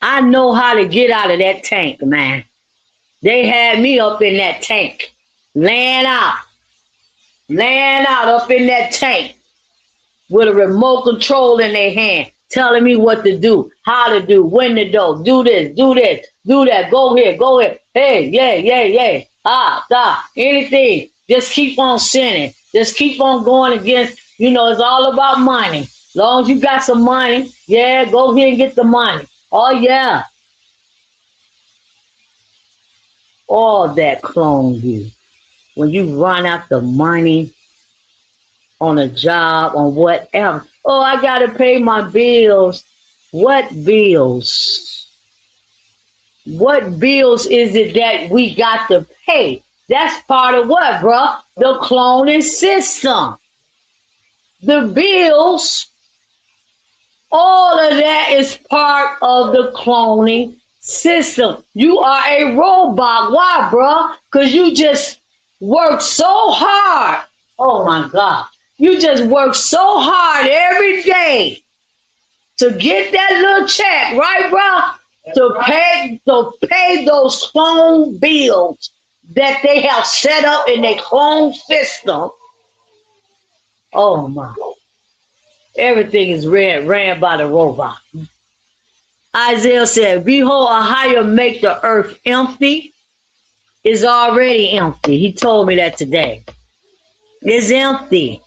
I know how to get out of that tank, man. They had me up in that tank, laying out up in that tank with a remote control in their hand, telling me what to do, how to do, when to do this, do that, go here. Hey, yeah, yeah, yeah. Ah, da, anything. Just keep on sinning. Just keep on going against, it's all about money. As long as you got some money, yeah, go here and get the money. Oh, yeah, all that clone you. When you run after money on a job, on whatever. Oh, I got to pay my bills. What bills? What bills is it that we got to pay? That's part of what, bruh? The cloning system. The bills, all of that is part of the cloning system. You are a robot. Why, bruh? Because you just work so hard. Oh my God. You just work so hard every day to get that little check, right, bruh? To pay those clone bills that they have set up in their clone system. Oh my. Everything is ran by the robot. Isaiah said, behold, a higher make the earth empty. Is already empty. He told me that today. It's empty.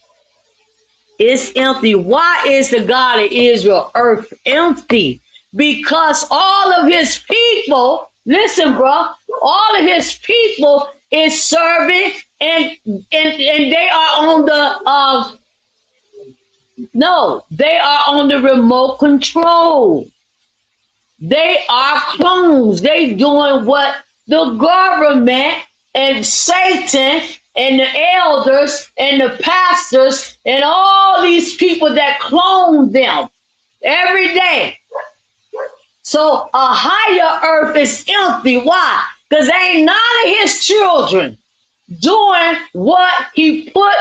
It's empty. Why is the God of Israel earth empty? Because all of his people, listen, bro, all of his people is serving and they are on the no, they are on the remote control. They are clones. They doing what the government and Satan and the elders and the pastors and all these people that clone them every day. So a higher earth is empty. Why? Because ain't none of his children doing what he put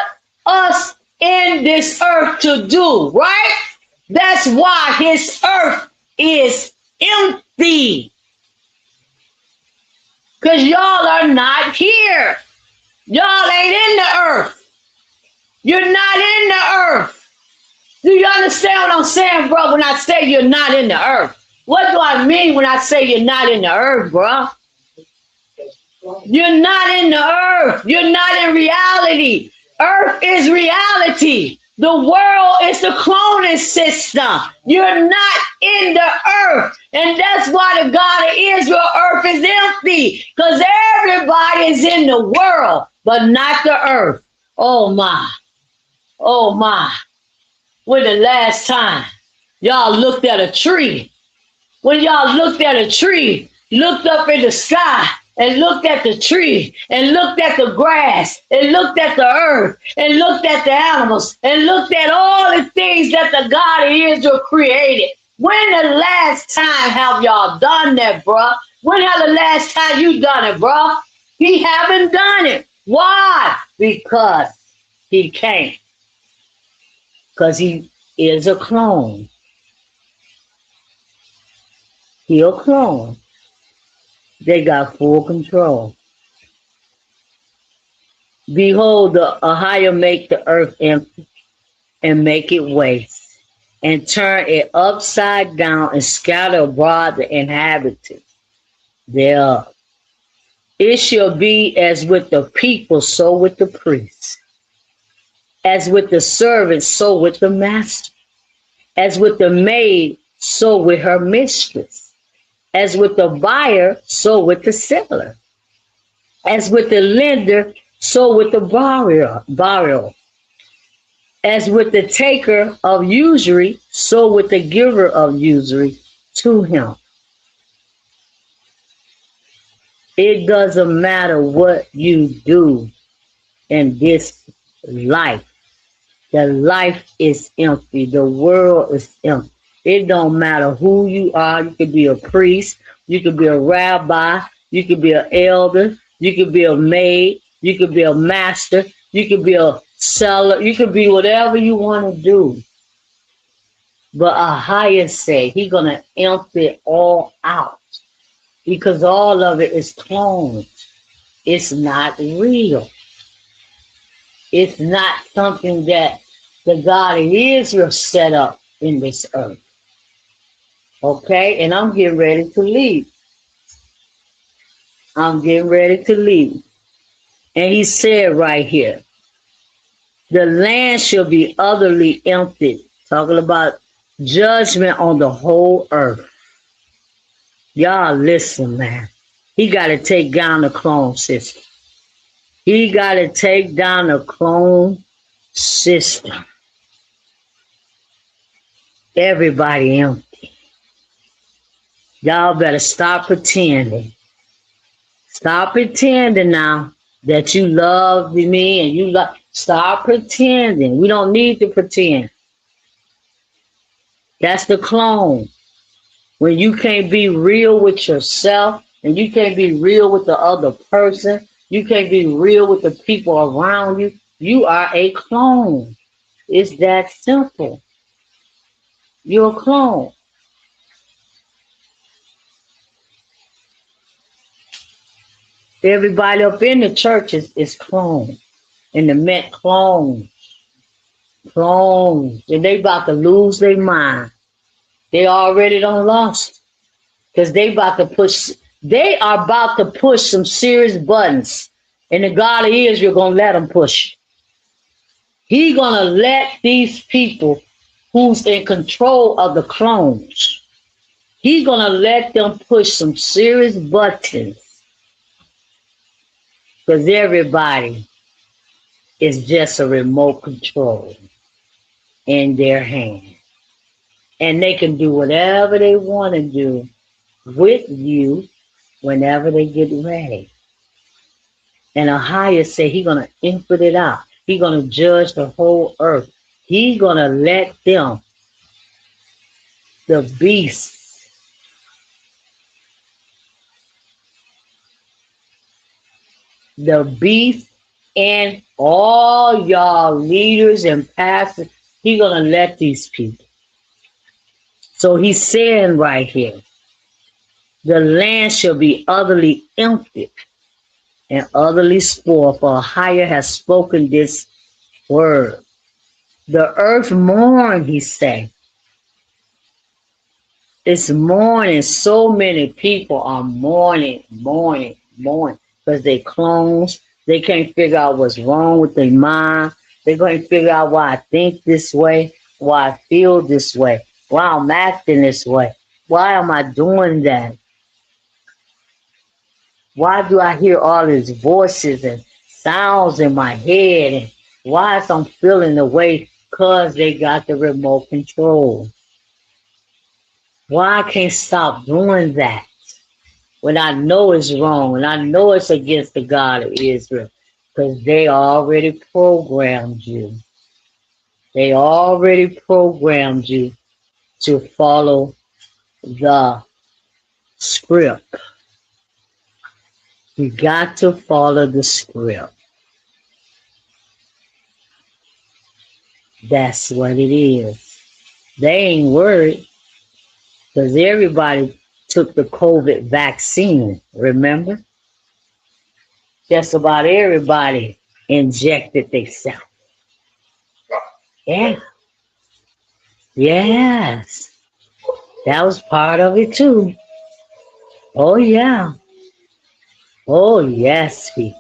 us in this earth to do, right? That's why his earth is empty. Because y'all are not here. Y'all ain't in the earth. You're not in the earth. Do you understand what I'm saying, bro, when I say you're not in the earth? What do I mean when I say you're not in the earth, bro? You're not in the earth. You're not in reality. Earth is reality. The world is the cloning system. You're not in the earth. And that's why the God of Israel earth is empty. Because everybody is in the world, but not the earth. Oh my. Oh my. When the last time y'all looked at a tree? When y'all looked at a tree, looked up in the sky, and looked at the tree, and looked at the grass, and looked at the earth, and looked at the animals, and looked at all the things that the God of Israel created. When the last time have y'all done that, bruh? When have the last time you done it, bruh? He haven't done it. Why? Because he can't. Because he is a clone. He a clone. They got full control. Behold, a higher make the earth empty and make it waste, and turn it upside down and scatter abroad the inhabitants thereof. It shall be as with the people, so with the priests. As with the servant, so with the master. As with the maid, so with her mistress. As with the buyer, so with the seller. As with the lender, so with the borrower. As with the taker of usury, so with the giver of usury to him. It doesn't matter what you do in this life. The life is empty. The world is empty. It don't matter who you are. You could be a priest. You could be a rabbi. You could be an elder. You could be a maid. You could be a master. You could be a seller. You could be whatever you want to do. But a higher say, he's going to empty it all out. Because all of it is cloned. It's not real. It's not something that the God of Israel set up in this earth. Okay? And I'm getting ready to leave. I'm getting ready to leave. And he said right here, the land shall be utterly emptied. Talking about judgment on the whole earth. Y'all listen, man. He got to take down the clone system. He got to take down the clone system. Everybody empty. Y'all better stop pretending. Stop pretending now that you love me and you love. Stop pretending. We don't need to pretend. That's the clone. When you can't be real with yourself and you can't be real with the other person, you can't be real with the people around you, you are a clone. It's that simple. You're a clone. Everybody up in the church is clone. And the Met clones. Clones. And they about to lose their mind. They already done lost. Because they are about to push some serious buttons. And the God of Israel gonna let them push. He gonna let these people who's in control of the clones, he's gonna let them push some serious buttons. Because everybody is just a remote control in their hand. And they can do whatever they want to do with you whenever they get ready. And Ahia said he's going to input it out. He's going to judge the whole earth. He's going to let them, the beasts, and all y'all leaders and pastors, he's going to let these people. So he's saying right here, the land shall be utterly emptied and utterly spoiled, for Ahia has spoken this word. The earth mourn, he said. It's mourning. So many people are mourning. Because they clones. They can't figure out what's wrong with their mind. They can't figure out why I think this way, why I feel this way, why I'm acting this way. Why am I doing that? Why do I hear all these voices and sounds in my head? And why is I'm feeling the way? Because they got the remote control. Why I can't stop doing that when I know it's wrong, when I know it's against the God of Israel? Because they already programmed you. They already programmed you to follow the script. You got to follow the script. That's what it is. They ain't worried because everybody took the COVID vaccine, remember? Just about everybody injected themselves. Yeah. Yes. That was part of it too. Oh yeah. Oh yes, people.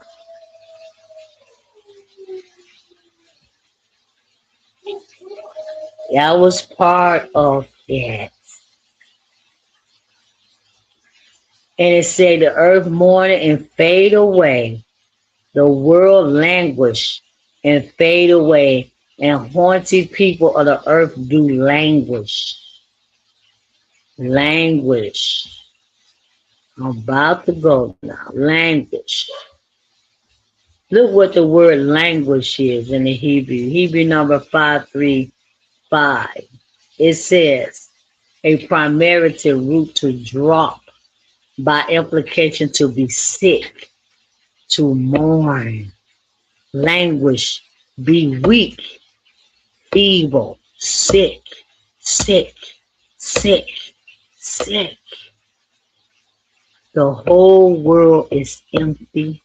That was part of it. And it said the earth mourn and fade away. The world languish and fade away. And haunted people of the earth do languish. Languish. I'm about to go now. Languish. Look what the word languish is in the Hebrew. Hebrew number 535. It says a primitive root to drop, by implication to be sick, to mourn, languish, be weak, feeble, sick, sick, sick, sick. The whole world is empty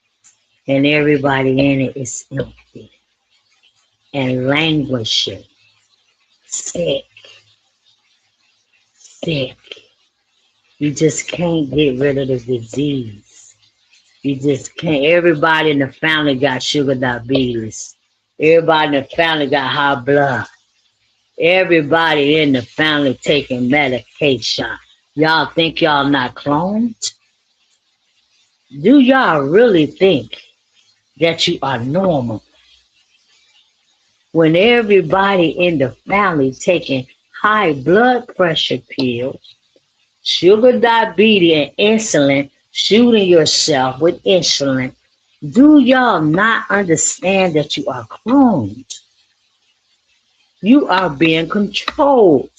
and everybody in it is empty and languishing, sick, sick. You just can't get rid of the disease. You just can't. Everybody in the family got sugar diabetes. Everybody in the family got high blood. Everybody in the family taking medication. Y'all think y'all not cloned? Do y'all really think that you are normal? When everybody in the family taking high blood pressure pills, sugar diabetes, and insulin, shooting yourself with insulin, do y'all not understand that you are cloned? You are being controlled.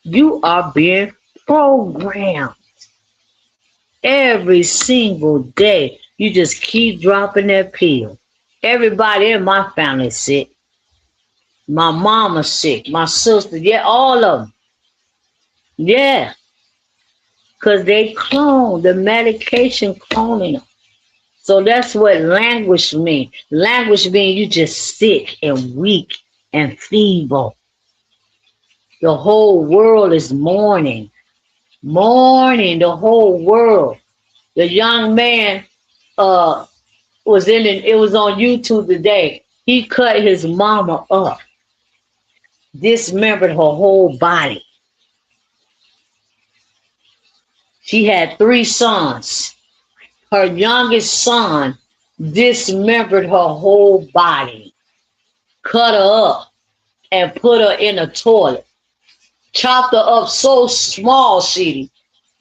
You are being programmed. Every single day, you just keep dropping that pill. Everybody in my family is sick. My mama's sick. My sister, yeah, all of them. Yeah, because they clone, the medication cloning them. So that's what language means. Language means you just sick and weak and feeble. The whole world is mourning. Mourning, the whole world. The young man was in it, it was on YouTube today. He cut his mama up, dismembered her whole body. She had 3 sons. Her youngest son dismembered her whole body, cut her up, and put her in a toilet. Chopped her up so small, Sheedy,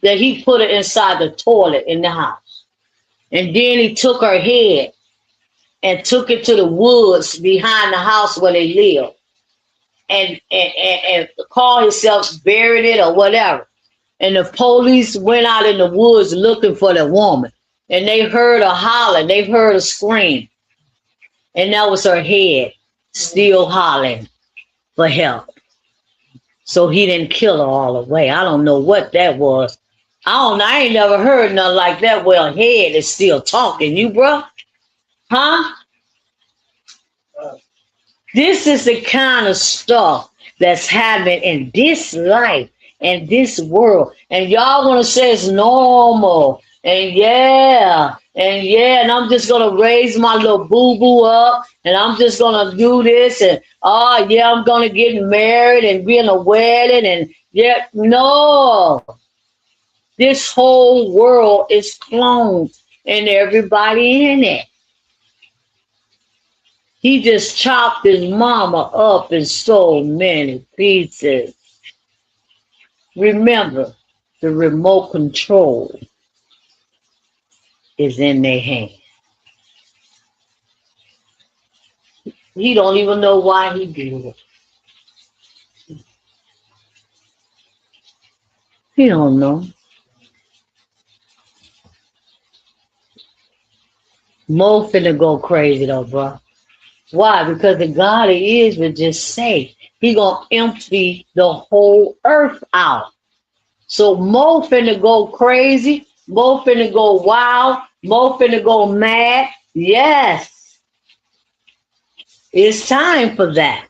that he put her inside the toilet in the house. And then he took her head and took it to the woods behind the house where they live. And called himself buried it or whatever. And the police went out in the woods looking for the woman. And they heard her holler, they heard her scream. And that was her head still hollering for help. So he didn't kill her all the way. I don't know what that was. I ain't never heard nothing like that where a head is still talking. You, bro? Huh? This is the kind of stuff that's happening in this life and this world. And y'all want to say it's normal. And yeah, and I'm just going to raise my little boo-boo up, and I'm just going to do this, and oh, yeah, I'm going to get married and be in a wedding, and yeah, no. This whole world is cloned, and everybody in it. He just chopped his mama up in so many pieces. Remember, the remote control is in their hand. He don't even know why he did it. He don't know. Mo finna go crazy though, bro. Why? Because the God of Israel just say he gonna empty the whole earth out. So Mo finna go crazy. Mo finna go wild. Mo finna go mad. Yes. It's time for that.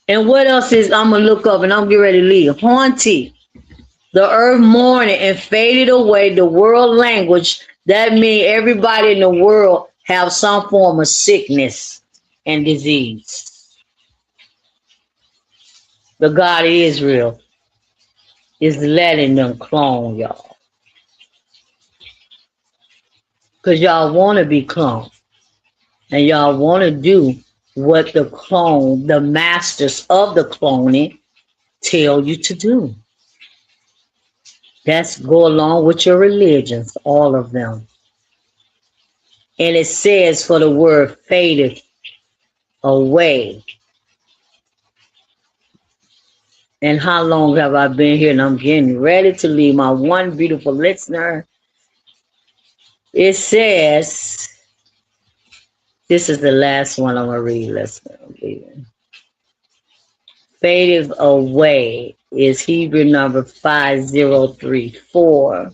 And what else is I'm gonna look up and I'm getting ready to leave? Haunted. The earth mourning and faded away the world language. That means everybody in the world have some form of sickness and disease. The God of Israel is letting them clone y'all. Because y'all want to be cloned. And y'all want to do what the clone, the masters of the cloning, tell you to do. That's go along with your religions, all of them. And it says for the word faded away. And how long have I been here? And I'm getting ready to leave my one beautiful listener. It says, this is the last one I'm going to read. Listen. Faded away is Hebrew number 5034.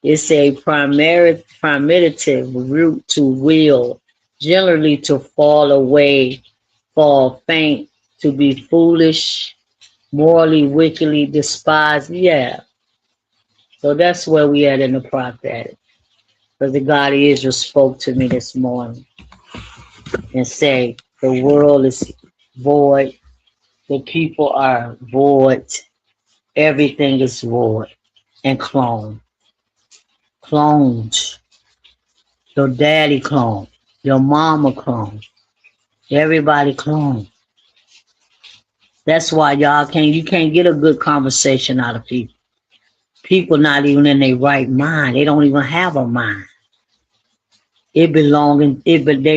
It's a primitive root to will, generally to fall away, fall faint, to be foolish, morally, wickedly despised. Yeah. So that's where we at in the prophetic. Because the God of Israel spoke to me this morning and say, the world is void. The people are void. Everything is void and clone. Clones. Your daddy clone. Your mama clone. Everybody clone. That's why you can't get a good conversation out of people. People not even in their right mind. They don't even have a mind. Their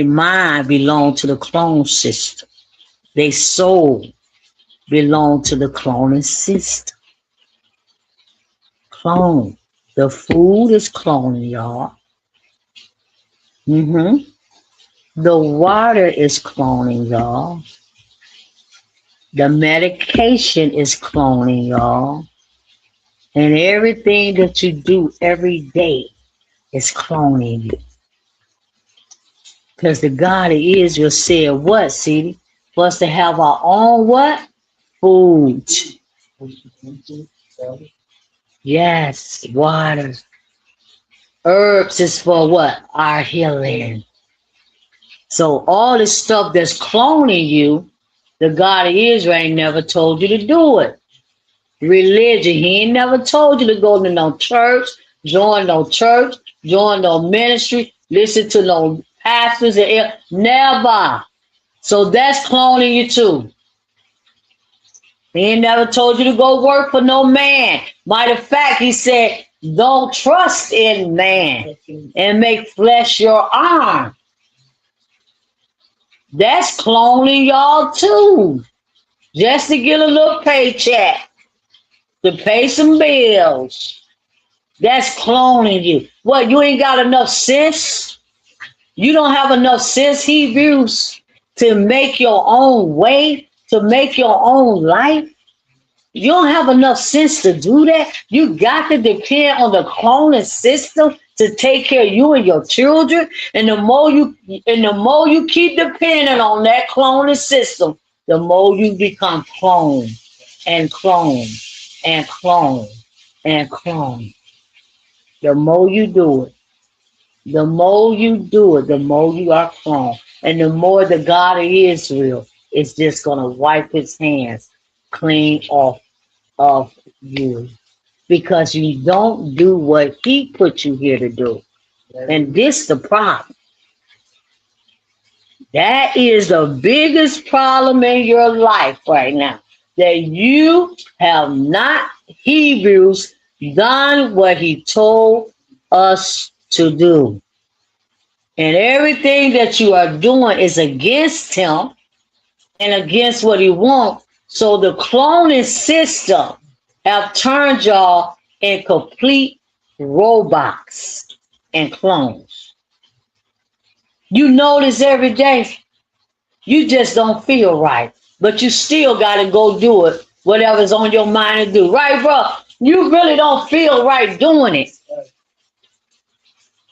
mind belong to the clone system. Their soul belong to the cloning system. Clone. The food is cloning, y'all. The water is cloning, y'all. The medication is cloning, y'all. And everything that you do every day is cloning you. Because the God of Israel said what, City? For us to have our own what? Food. Yes, water. Herbs is for what? Our healing. So all this stuff that's cloning you, the God of Israel ain't never told you to do it. Religion, he ain't never told you to go to no church, join no ministry, listen to no pastors, never. So that's cloning you too. He ain't never told you to go work for no man. Matter of fact, he said, don't trust in man and make flesh your arm. That's cloning y'all too. Just to get a little paycheck, to pay some bills. That's cloning you. What, you ain't got enough sense? You don't have enough sense, Hebrews, to make your own way, to make your own life? You don't have enough sense to do that? You got to depend on the cloning system to take care of you and your children. And the more you keep depending on that cloning system, the more you become clone and clone and clone and clone. The more you do it, the more you are clone. And the more the God of Israel is just going to wipe his hands clean off of you. Because you don't do what he put you here to do. And this the problem. That is the biggest problem in your life right now. That you have not, Hebrews, done what he told us to do. And everything that you are doing is against him and against what he wants. So the cloning system have turned y'all in complete robots and clones. You notice every day, you just don't feel right, but you still got to go do it, whatever's on your mind to do. Right, bro? You really don't feel right doing it.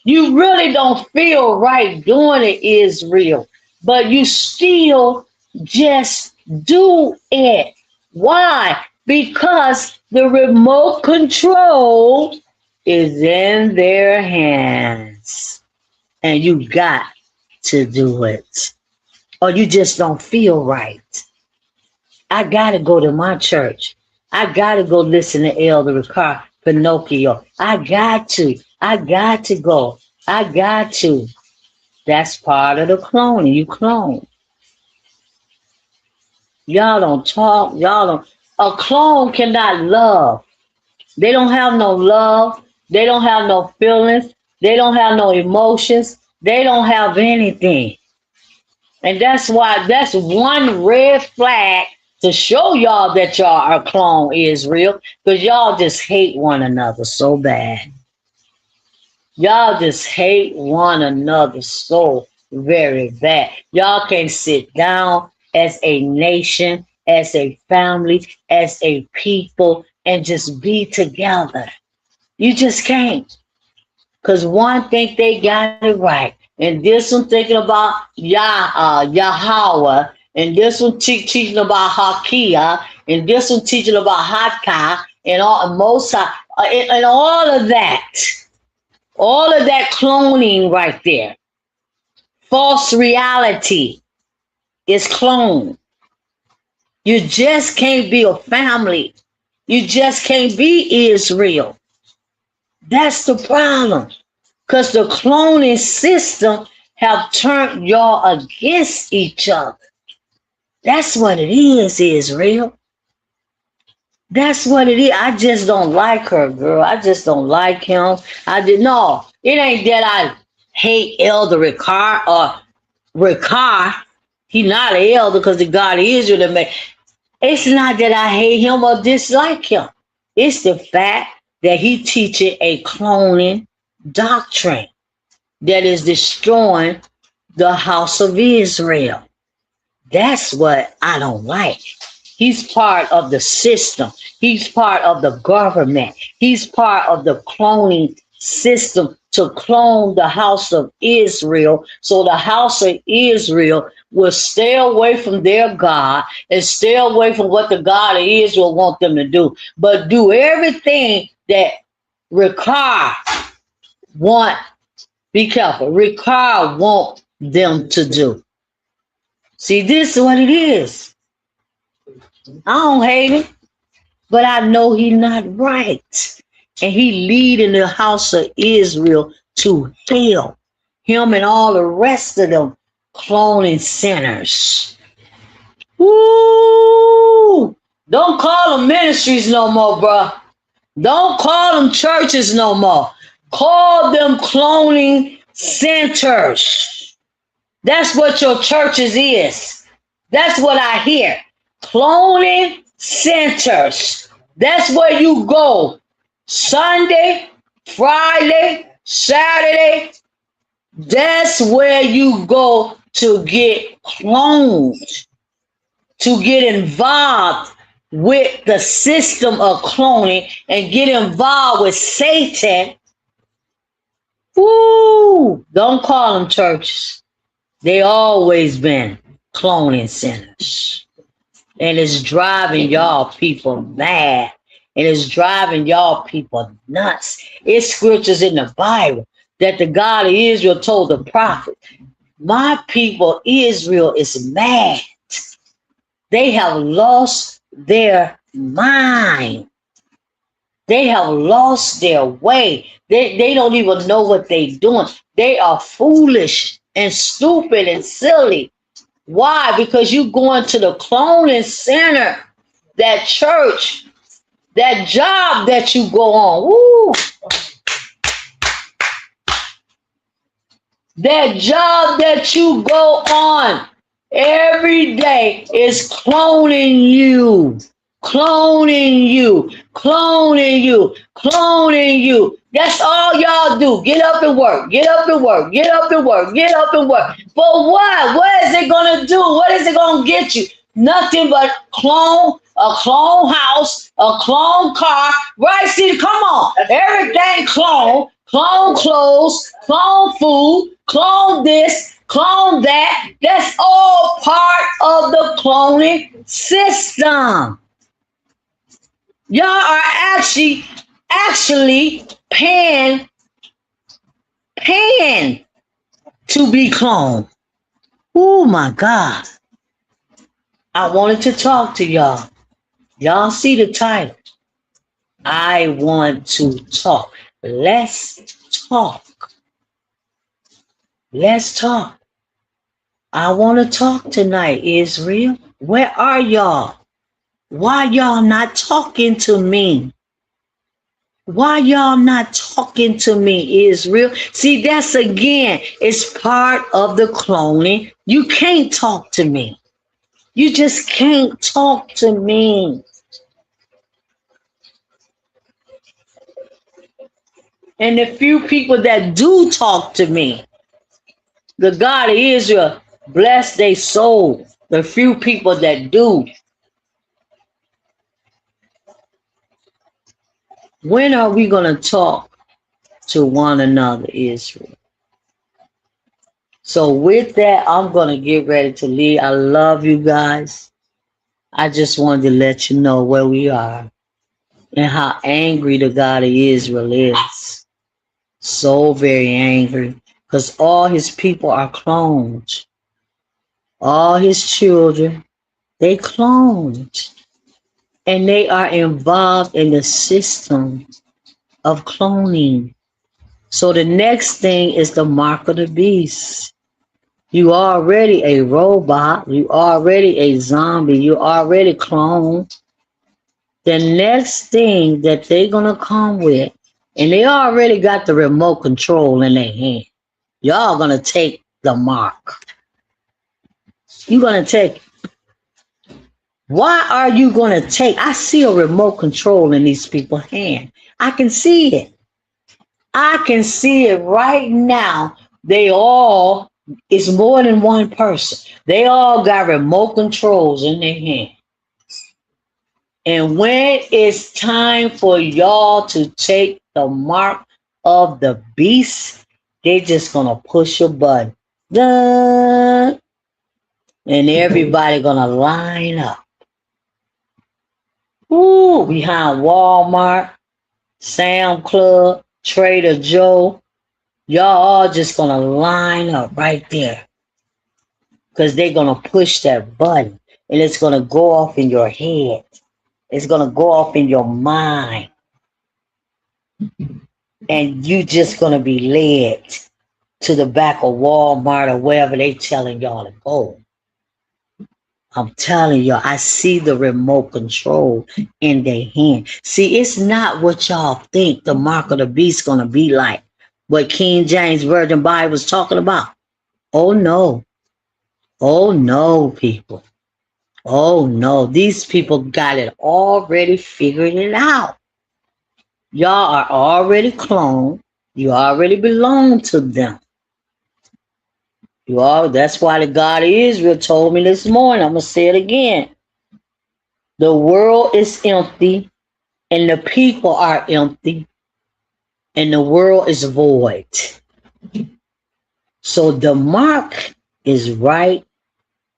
You really don't feel right doing it, Israel, but you still just do it. Why? Because the remote control is in their hands and you got to do it, or you just don't feel right. I got to go to my church. I got to go listen to Elder Ricard Pinocchio. I got to go. I got to. That's part of the cloning. You clone. Y'all don't talk. A clone cannot love. They don't have no love. They don't have no feelings. They don't have no emotions. They don't have anything. And that's why that's one red flag to show y'all that y'all are clone Israel, because y'all just hate one another so bad. Y'all just hate one another so very bad. Y'all can't sit down as a nation, as a family, as a people, and just be together. You just can't. Because one think they got it right, and this one thinking about Yahweh, and this one teaching about Hakia, and this one teaching about Hatka, and all Mosa, and all of that. All of that cloning right there. False reality is cloned. You just can't be a family. You just can't be Israel. That's the problem. Because the cloning system have turned y'all against each other. That's what it is, Israel. That's what it is. I just don't like her, girl. I just don't like him. No, it ain't that I hate Elder Ricard or Ricard. He not an elder because the God of Israel that made. It's not that I hate him or dislike him. It's the fact that he teaching a cloning doctrine that is destroying the house of Israel. That's what I don't like. He's part of the system. He's part of the government. He's part of the cloning system to clone the house of Israel. So the house of Israel will stay away from their God and stay away from what the God of Israel wants them to do. But do everything that Ricard want. Be careful. Ricard want them to do. See, this is what it is. I don't hate him, but I know he's not right. And he leading the house of Israel to hell. Him and all the rest of them cloning sinners. Woo! Don't call them ministries no more, bro. Don't call them churches no more. Call them cloning centers. That's what your churches is. That's what I hear. Cloning centers. That's where you go. Sunday, Friday, Saturday. That's where you go to get cloned, to get involved with the system of cloning and get involved with Satan. Woo! Don't call them churches. They always been cloning centers. And it's driving y'all people mad. And it's driving y'all people nuts. It's scriptures in the Bible that the God of Israel told the prophet, my people Israel is mad. They have lost their mind. They have lost their way. They don't even know what they're doing. They are foolish and stupid and silly. Why? Because you going to the cloning center, that church, that job that you go on. Woo! That job that you go on every day is cloning you. Cloning you, cloning you, cloning you. That's all y'all do. Get up and work, get up and work, get up and work, get up and work. For what? What is it going to do? What is it going to get you? Nothing but clone, a clone house, a clone car. Right? See, come on. Everything clone, clone clothes, clone food, clone this, clone that. That's all part of the cloning system. Y'all are actually paying to be cloned. Oh my God. I wanted to talk to y'all. Y'all see the title. I want to talk. Let's talk. Let's talk. I want to talk tonight, Israel. Where are y'all? Why y'all not talking to me? Why y'all not talking to me, Israel? See, that's again, it's part of the cloning. You can't talk to me. You just can't talk to me. And the few people that do talk to me, the God of Israel, bless their soul. The few people that do. When are we going to talk to one another, Israel? So with that, I'm going to get ready to leave. I love you guys. I just wanted to let you know where we are and how angry the God of Israel is. So very angry because all his people are clones. All his children, they cloned. And they are involved in the system of cloning. So the next thing is the mark of the beast. You already a robot. You already a zombie. You already cloned. The next thing that they're going to come with, and they already got the remote control in their hand. Y'all going to take the mark. You're going to take. Why are you going to take? I see a remote control in these people's hand. I can see it. I can see it right now. They all, it's more than one person. They all got remote controls in their hand. And when it's time for y'all to take the mark of the beast, they just gonna push a button. Dun, and everybody gonna line up. Ooh, behind Walmart, Sam Club, Trader Joe. Y'all all just gonna line up right there. Because they're gonna push that button and it's gonna go off in your head. It's gonna go off in your mind. And you just gonna be led to the back of Walmart or wherever they telling y'all to go. I'm telling y'all, I see the remote control in their hand. See, it's not what y'all think the mark of the beast gonna be like. What King James Version Bible was talking about. Oh no. Oh no, people. Oh no. These people got it already figured it out. Y'all are already cloned. You already belong to them. You all, that's why the God of Israel told me this morning. I'm gonna say it again. The world is empty and the people are empty and the world is void. So the mark is right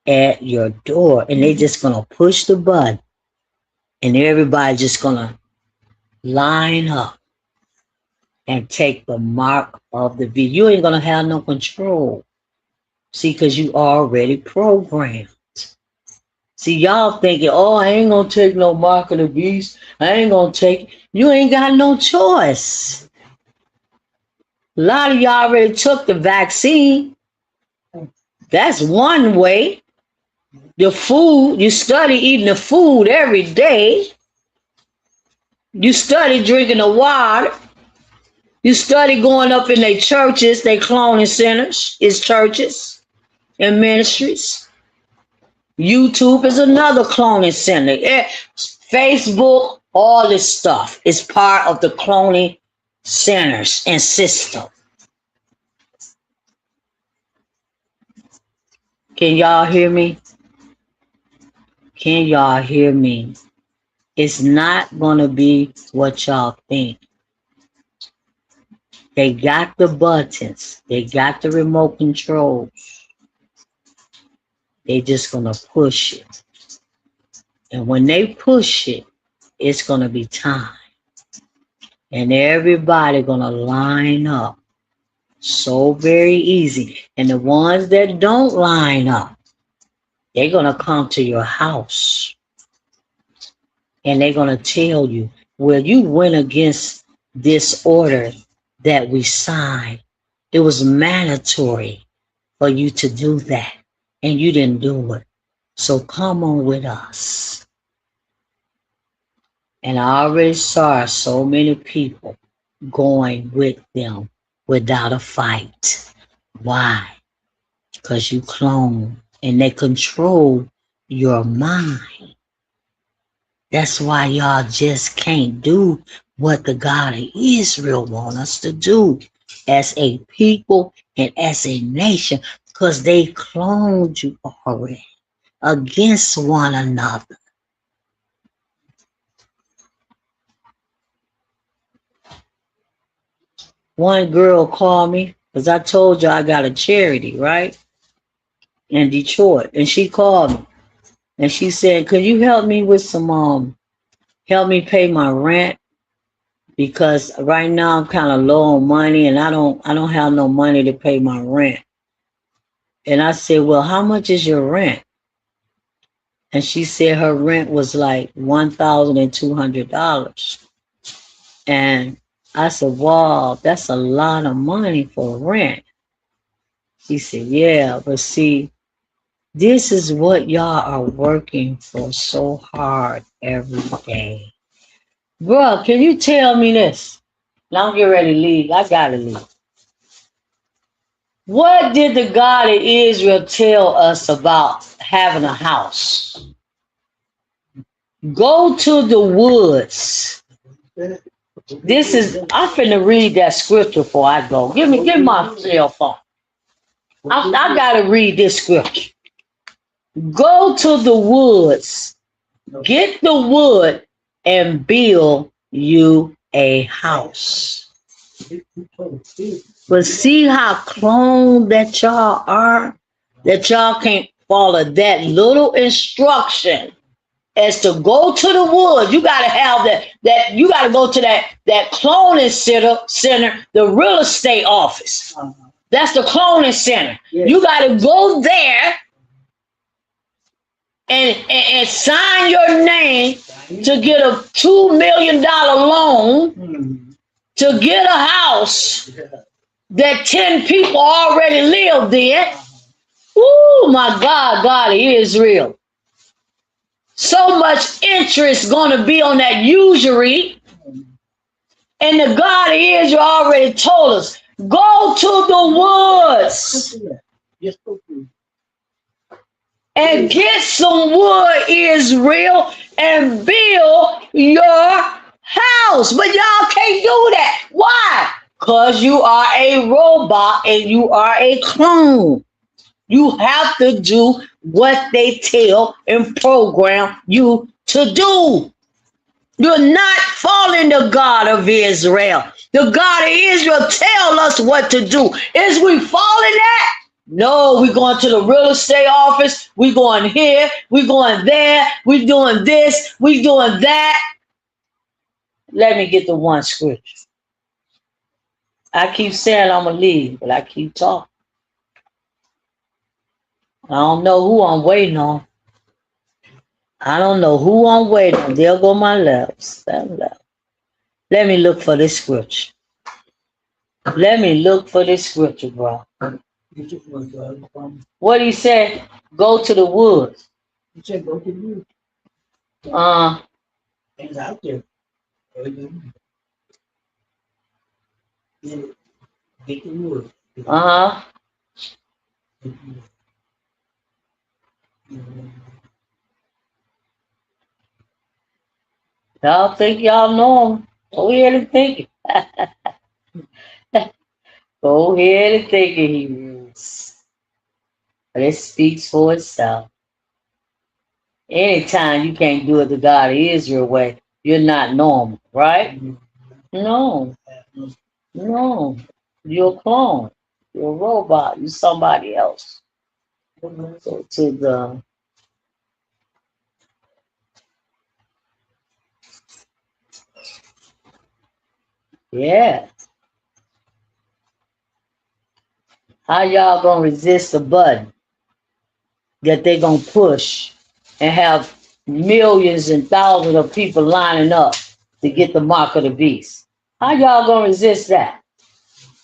at your door and they just gonna push the button and everybody just gonna line up and take the mark of the beast. You ain't gonna have no control. See, because you already programmed. See, y'all thinking, oh, I ain't gonna take no mark of the beast. I ain't gonna take. You ain't got no choice. A lot of y'all already took the vaccine. That's one way. The food, you study eating the food every day. You study drinking the water. You study going up in their churches, they cloning centers, it's churches and ministries. YouTube is another cloning center. Facebook, all this stuff is part of the cloning centers and system. Can y'all hear me? Can y'all hear me? It's not going to be what y'all think. They got the buttons. They got the remote controls. They just going to push it. And when they push it, it's going to be time. And everybody going to line up. So very easy. And the ones that don't line up, they're going to come to your house. And they're going to tell you, well, you went against this order that we signed. It was mandatory for you to do that. And you didn't do it. So come on with us. And I already saw so many people going with them without a fight. Why? Because you clone and they control your mind. That's why y'all just can't do what the God of Israel wants us to do as a people and as a nation, because they cloned you already against one another. One girl called me because I told you I got a charity, right? In Detroit. And she called me and she said, could you help me with some, help me pay my rent? because right now I'm kind of low on money and I don't have no money to pay my rent. And I said, well, how much is your rent? And she said her rent was like $1,200. And I said, wow, that's a lot of money for rent. She said, yeah, but see, this is what y'all are working for so hard every day. Bruh, can you tell me this? Now I'm getting ready to leave. I gotta leave. What did the God of Israel tell us about having a house? Go to the woods. This is, I'm finna read that scripture before I go. Give me my cell phone. I gotta read this scripture. Go to the woods, get the wood, and build you a house. But see how clone that y'all are? That y'all can't follow that little instruction as to go to the woods. You gotta have that you gotta go to that cloning center, the real estate office. That's the cloning center. Yes. You gotta go there and sign your name to get a $2 million loan to get a house that 10 people already lived in. Oh my God, God of Israel. So much interest gonna be on that usury. And the God of Israel already told us, go to the woods and get some wood, Israel, and build your house. But y'all can't do that. Why? Because you are a robot and you are a clone. You have to do what they tell and program you to do. You're not following the God of Israel. The God of Israel tell us what to do. Is we following that? No, we're going to the real estate office. We're going here. We're going there. We're doing this. We're doing that. Let me get the one scripture. I keep saying I'm going to leave, but I keep talking. I don't know who I'm waiting on. I don't know who I'm waiting on. There go my left. Let me look for this scripture. Let me look for this scripture, bro. What he said? Go to the woods. He said go to the woods. It's out there. Get the woods. Y'all think y'all know him. Go ahead and think it. Go ahead and think it, Hebrews. But it speaks for itself. Anytime you can't do it the God of Israel way, you're not normal, right? No. No. You're a clone. You're a robot. You're somebody else. So to the yeah. How y'all gonna resist a button that they gonna push and have millions and thousands of people lining up to get the mark of the beast? How y'all gonna resist that?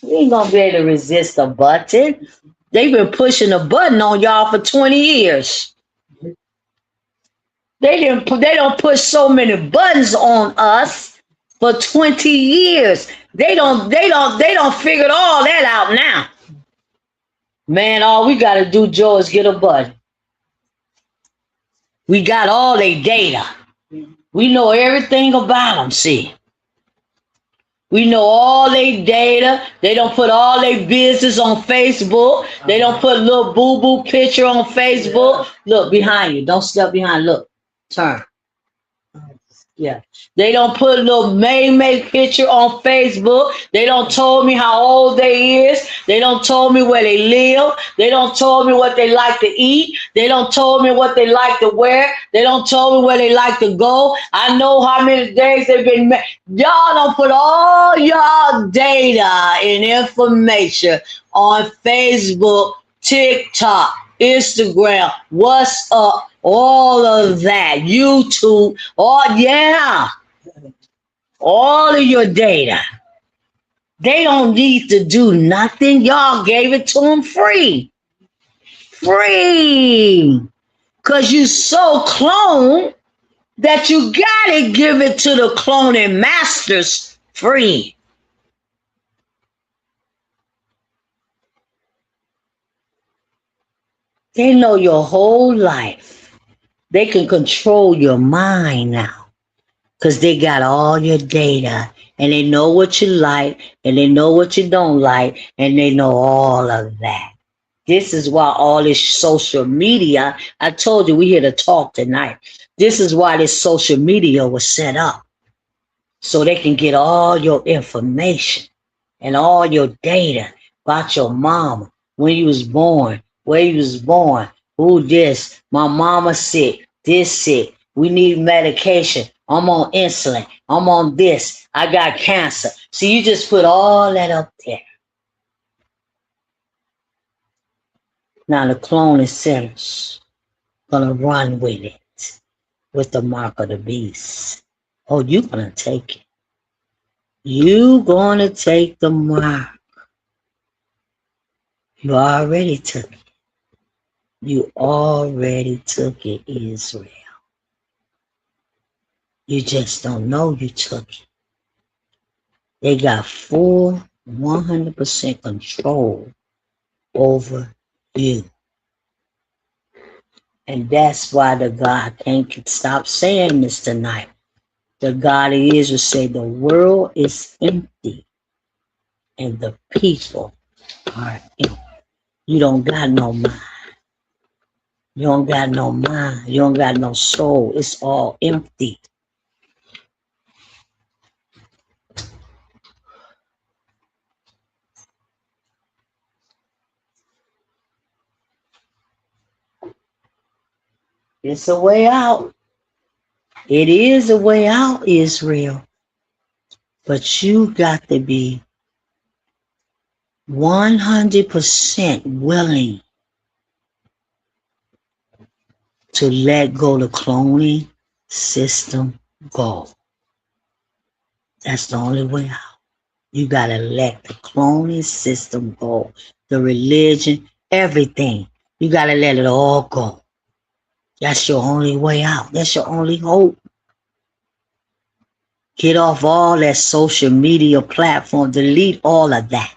You ain't gonna be able to resist a button. They've been pushing a button on y'all for 20 years. They don't push so many buttons on us for 20 years. They don't figure all that out now. Man, all we gotta do, Joe, is get a button. We got all their data. We know everything about them, see. We know all their data. They don't put all their business on Facebook. They don't put a little boo-boo picture on Facebook. Look behind you. Don't step behind. Look. Turn. Yeah. They don't put a little May picture on Facebook. They don't told me how old they is. They don't told me where they live. They don't told me what they like to eat. They don't told me what they like to wear. They don't told me where they like to go. I know how many days they've been y'all don't put all y'all data and information on Facebook, TikTok, Instagram, what's up, all of that, YouTube, yeah, all of your data. They don't need to do nothing. Y'all gave it to them free. Free. Because you so clone that you got to give it to the cloning masters free. They know your whole life. They can control your mind now because they got all your data and they know what you like and they know what you don't like and they know all of that. This is why all this social media, I told you we here to talk tonight. This is why this social media was set up so they can get all your information and all your data about your mama, when you was born, where you was born, who this, my mama sick, this sick, we need medication, I'm on insulin, I'm on this, I got cancer. See, you just put all that up there. Now the cloning centers gonna run with it, with the mark of the beast. Oh, you gonna take it. You gonna take the mark. You already took it. You already took it, Israel. You just don't know you took it. They got full 100% control over you. And that's why the God can't stop saying this tonight. The God of Israel said the world is empty and the people are empty. You don't got no mind. You don't got no mind. You don't got no soul. It's all empty. It's a way out. It is a way out, Israel. But you got to be 100% willing to let go the cloning system go. That's the only way out. You got to let the cloning system go. The religion, everything. You got to let it all go. That's your only way out. That's your only hope. Get off all that social media platform. Delete all of that.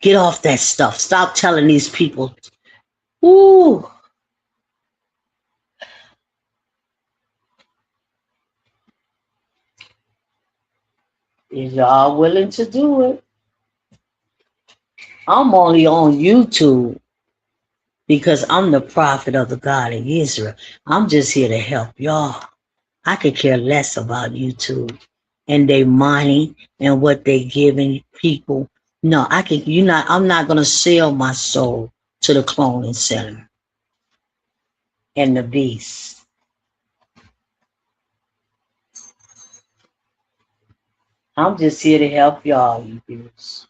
Get off that stuff. Stop telling these people, ooh. Is y'all willing to do it? I'm only on YouTube because I'm the prophet of the God of Israel. I'm just here to help y'all. I could care less about YouTube and their money and what they giving people. No, I'm not gonna sell my soul to the cloning center and the beast. I'm just here to help y'all, you dudes.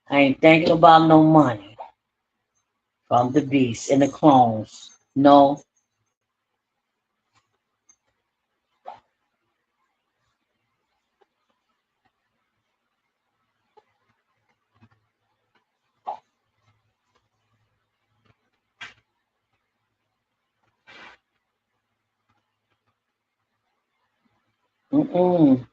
I ain't thinking about no money from the beast and the clones. No. Mm-mm.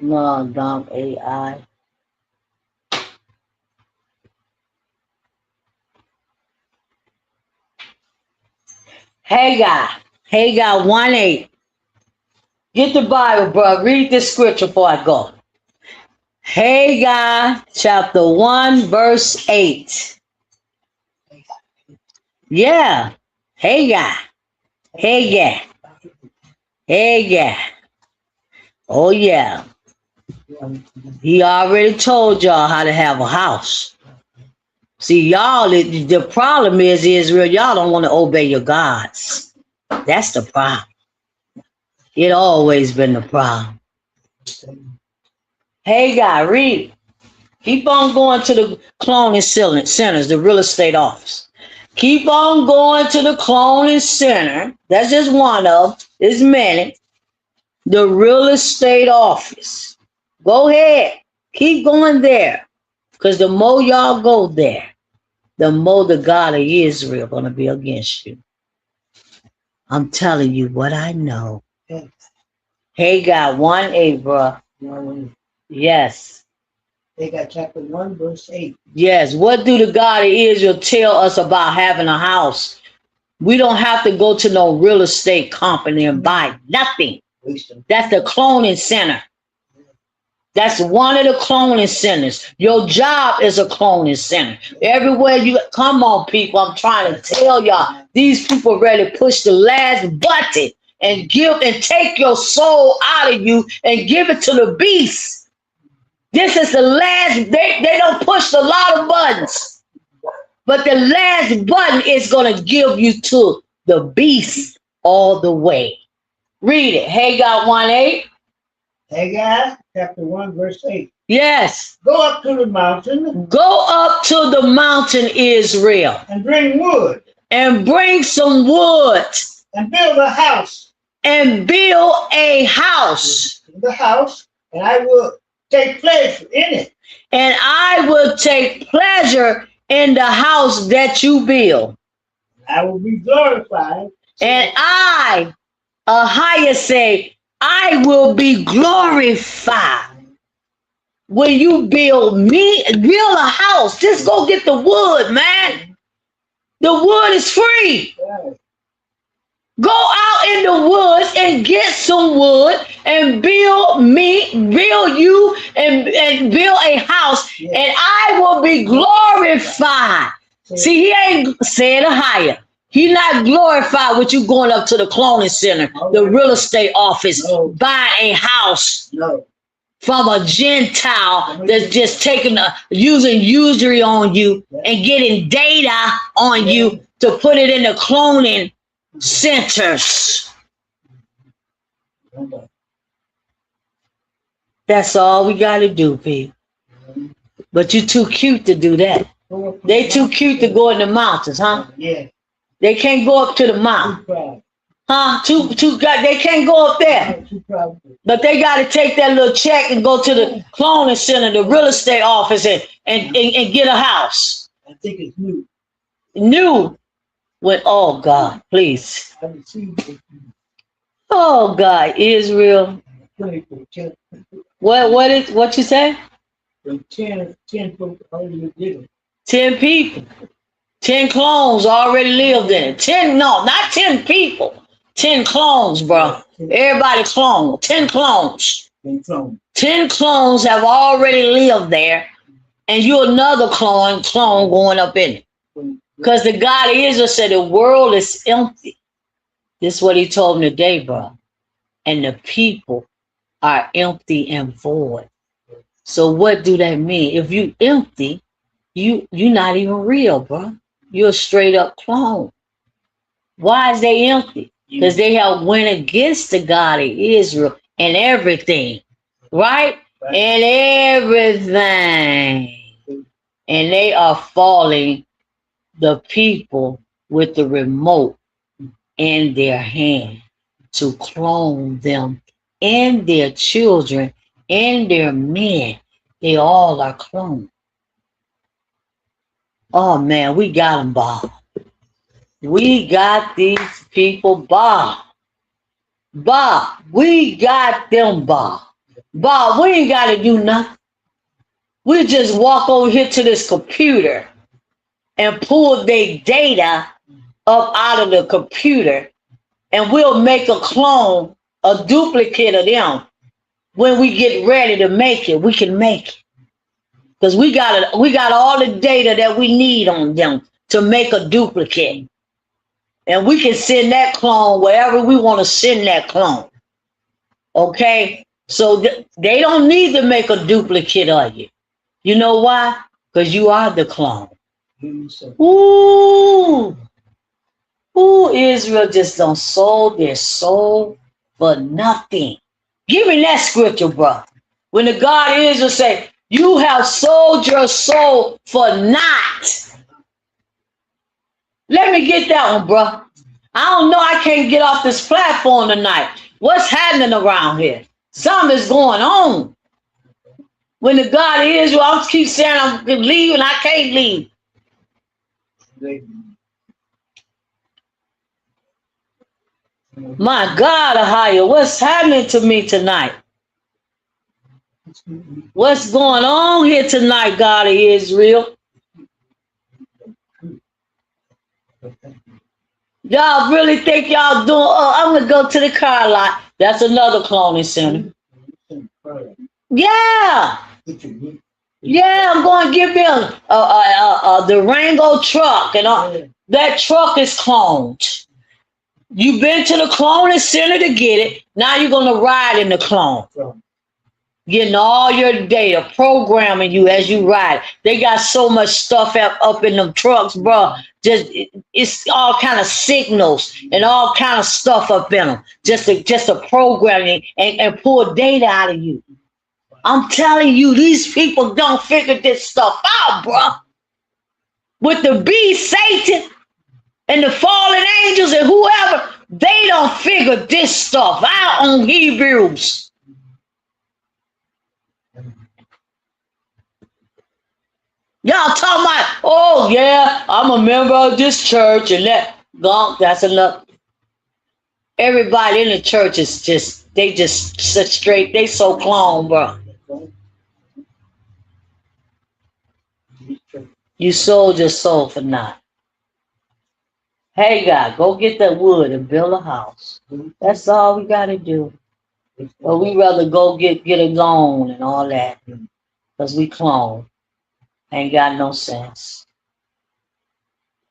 No, dumb AI. Haggai 1:8. Get the Bible, bro. Read this scripture before I go. Haggai chapter 1, verse 8. Yeah. Hey, guy. Hey, yeah. Hey, yeah. Oh, yeah. He already told y'all how to have a house. See, y'all, the problem is Israel, y'all don't want to obey your gods. That's the problem. It always been the problem. Hey, guy, read. Keep on going to the cloning centers, the real estate office. Keep on going to the cloning center. That's just one of, there's many. The real estate office. Go ahead. Keep going there. Because the more y'all go there, the more the God of Israel going to be against you. I'm telling you what I know. Hey, God, 1:8, bro. Yes. They got chapter 1, verse 8. Yes. What do the God of Israel tell us about having a house? We don't have to go to no real estate company and buy nothing. That's the cloning center. That's one of the cloning centers. Your job is a cloning center. Everywhere you come on, people, I'm trying to tell y'all, these people ready to push the last button and give and take your soul out of you and give it to the beast. This is the last, they don't push a lot of buttons. But the last button is going to give you to the beast all the way. Read it. Haggai 1:8. Haggai, chapter 1, verse 8. Yes. Go up to the mountain. Go up to the mountain, Israel. And bring wood. And bring some wood. And build a house. And build a house. The house. And I will take pleasure in it. And I will take pleasure in the house that you build. I will be glorified. And I, Ahia say, I will be glorified. When you build a house, just go get the wood, man. The wood is free. Right. Go out in the woods and get some wood and build you and build a house, Yeah. and I will be glorified. See, he ain't saying a higher. He not glorified with you going up to the cloning center, the real estate office, buying a house from a Gentile that's just using usury on you and getting data on you to put it in the cloning centers. That's all we got to do, people. But you too cute to do that. They too cute to go in the mountains, huh? Yeah. They can't go up to the mountain. Huh? They can't go up there. But they got to take that little check and go to the cloning center, the real estate office, and get a house. I think it's new. New. When, oh God, please. Oh God, Israel. What you say? 10 folks already did it. 10 people. 10 clones already lived in it. 10, no, not 10 people. 10 clones, bro. Everybody clone. 10 clones. 10 clones have already lived there, and you're another clone going up in it. Because the God of Israel said the world is empty. This is what he told me today, bro. And the people are empty and void. So what do that mean? If you empty, you're not even real, bro. You're a straight up clone. Why is they empty? Because they have went against the God of Israel and everything, right? And everything. And they are falling the people with the remote in their hand to clone them and their children and their men. They all are cloned. Oh man, we got them, Bob. We got these people, Bob. Bob, we got them, Bob. Bob, we ain't got to do nothing. We just walk over here to this computer and pull their data up out of the computer, and we'll make a clone, a duplicate of them. When we get ready to make it, we can make it. Because we got all the data that we need on them to make a duplicate. And we can send that clone wherever we want to send that clone. Okay? So they don't need to make a duplicate of you. You know why? Because you are the clone. Ooh. Ooh, Israel just don't sold their soul for nothing. Give me that scripture, bro. When the God Israel say, you have sold your soul for naught. Let me get that one, bro. I don't know. I can't get off this platform tonight. What's happening around here? Something's going on. When the God of Israel, I keep saying I'm leaving, I can't leave. My God, Ahia, what's happening to me tonight? What's going on here tonight, God of Israel? Y'all really think y'all doing? Oh, I'm gonna go to the car lot. That's another cloning center. Yeah, yeah. I'm going to give me a Durango truck, and all. That truck is cloned. You've been to the cloning center to get it. Now you're gonna ride in the clone. Getting all your data, programming you as you ride. They got so much stuff up in them trucks, bro. Just it's all kind of signals and all kind of stuff up in them. Just to program you and pull data out of you. I'm telling you, these people don't figure this stuff out, bro. With the beast, Satan, and the fallen angels and whoever, they don't figure this stuff out on Hebrews. Y'all talking about, oh yeah, I'm a member of this church and that's enough. Everybody in the church is they just sit straight, they so clone, bro. You sold your soul for naught. Hey God, go get that wood and build a house. That's all we gotta do. But we rather go get a loan and all that. Because we clone. Ain't got no sense.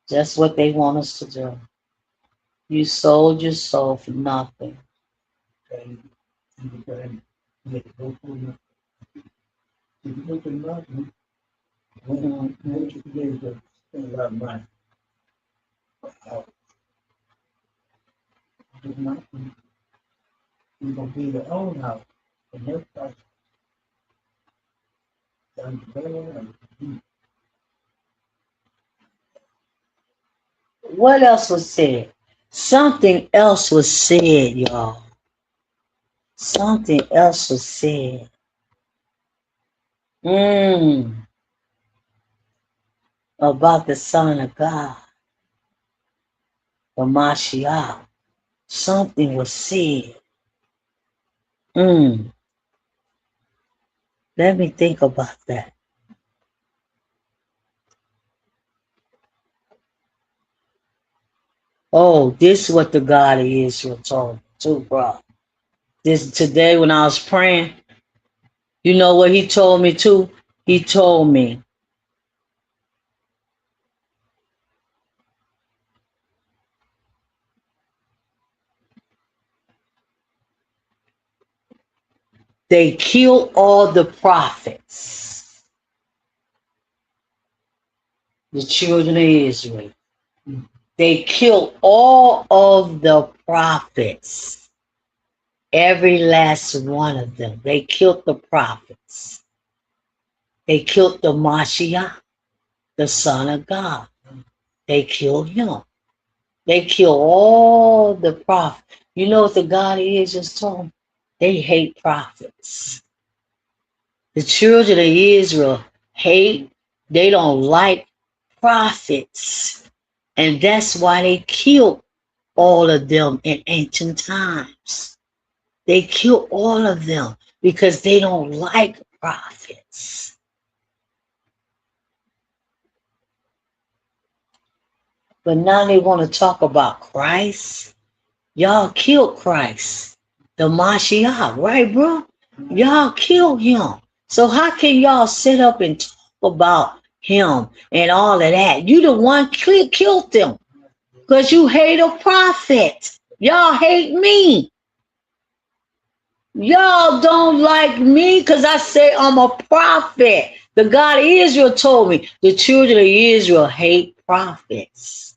Just what they want us to do. You sold your soul for nothing. You're gonna be your own house. What else was said? Something else was said, y'all. Something else was said. About the Son of God, the Mashiach. Something was said. Let me think about that. Oh, this is what the God of Israel told me too, bro. This today when I was praying, you know what he told me too? He told me they killed all the prophets, the children of Israel. They killed all of the prophets, every last one of them. They killed the prophets. They killed the Mashiach, the Son of God. They killed him. They killed all the prophets. You know what the God is just told me? They hate prophets. The children of Israel hate, they don't like prophets. And that's why they killed all of them in ancient times. They killed all of them because they don't like prophets. But now they want to talk about Christ. Y'all killed Christ, the Mashiach, right, bro? Y'all killed him. So how can y'all sit up and talk about him and all of that? You the one killed them. Because you hate a prophet. Y'all hate me. Y'all don't like me because I say I'm a prophet. The God of Israel told me the children of Israel hate prophets.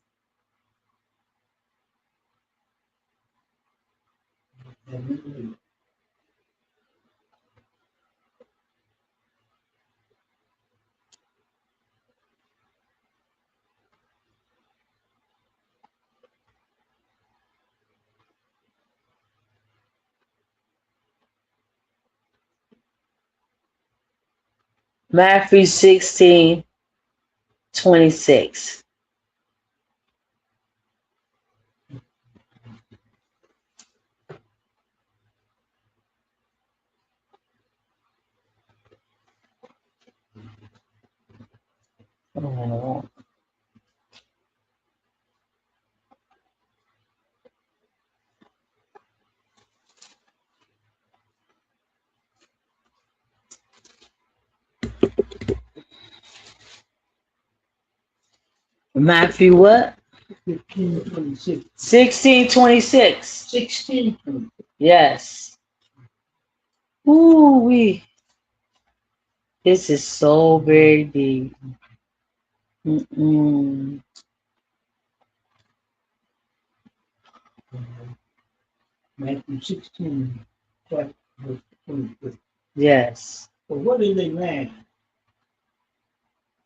Matthew 16:26. Oh. Matthew what? 15:26. 16:26. 16. Yes. Ooh, this is so very deep. Mm-mm. Matthew 16, chapter verse 23. Yes. But what is a man?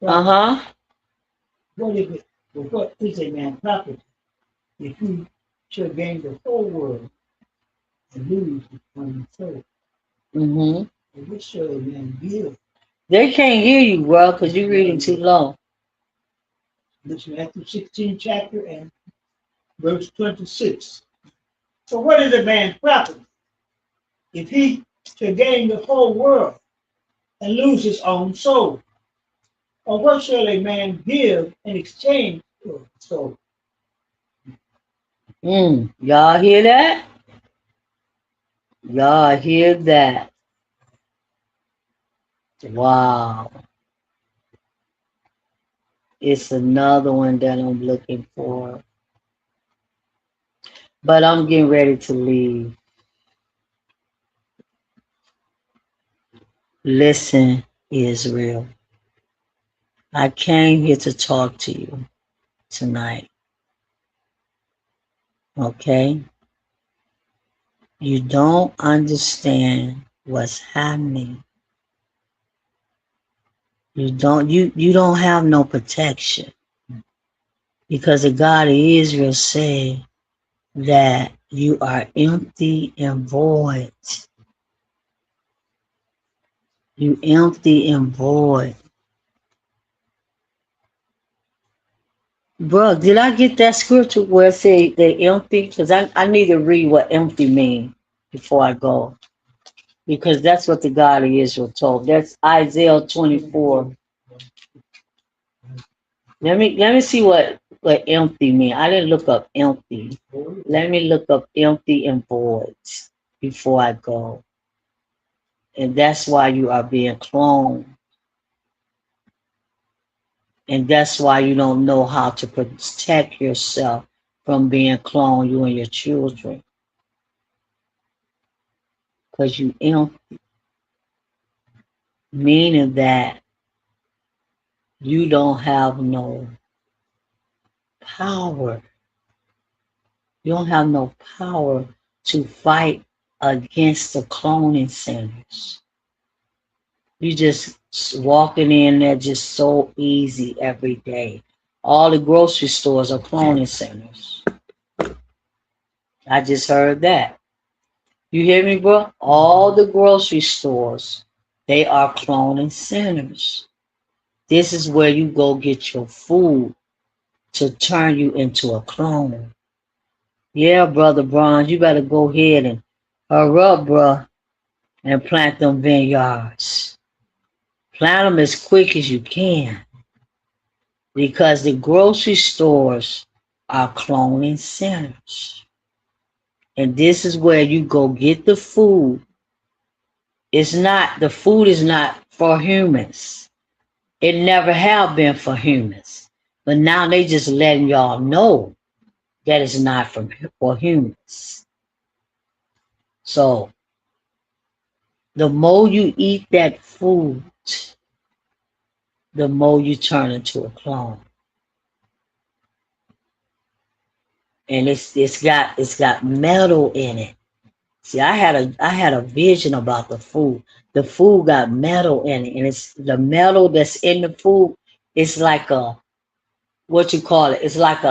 Uh-huh. What is it? But what is a man profit if he shall gain the whole world and lose his own soul? Mm-hmm. And what shall a man give? They can't hear you, bro, because you're reading too low. This is Matthew 16 chapter and verse 26. So what is a man profit if he shall gain the whole world and lose his own soul? Or what shall a man give in exchange for his soul? Y'all hear that? Y'all hear that? Wow. It's another one that I'm looking for. But I'm getting ready to leave. Listen, Israel. I came here to talk to you tonight. Okay? You don't understand what's happening. You don't have no protection. Because the God of Israel said that you are empty and void. You empty and void. Bro, did I get that scripture where it say they empty? Because I need to read what empty means before I go. Because that's what the God of Israel told. That's Isaiah 24. Let me see what empty means. I didn't look up empty. Let me look up empty and void before I go. And that's why you are being cloned. And that's why you don't know how to protect yourself from being cloned, you and your children. Because you empty. Meaning that you don't have no power. You don't have no power to fight against the cloning centers. You just walking in there just so easy every day. All the grocery stores are cloning centers. I just heard that. You hear me, bro? All the grocery stores, they are cloning centers. This is where you go get your food to turn you into a clone. Yeah, Brother Bronze, you better go ahead and hurry up, bro, and plant them vineyards. Plant them as quick as you can. Because the grocery stores are cloning centers. And this is where you go get the food. The food is not for humans. It never have been for humans. But now they just letting y'all know that is not for humans. So the more you eat that food, the more you turn into a clone. And it's got metal in it. See, I had a vision about the food. The food got metal in it, and it's the metal that's in the food. It's like a, what you call it? It's like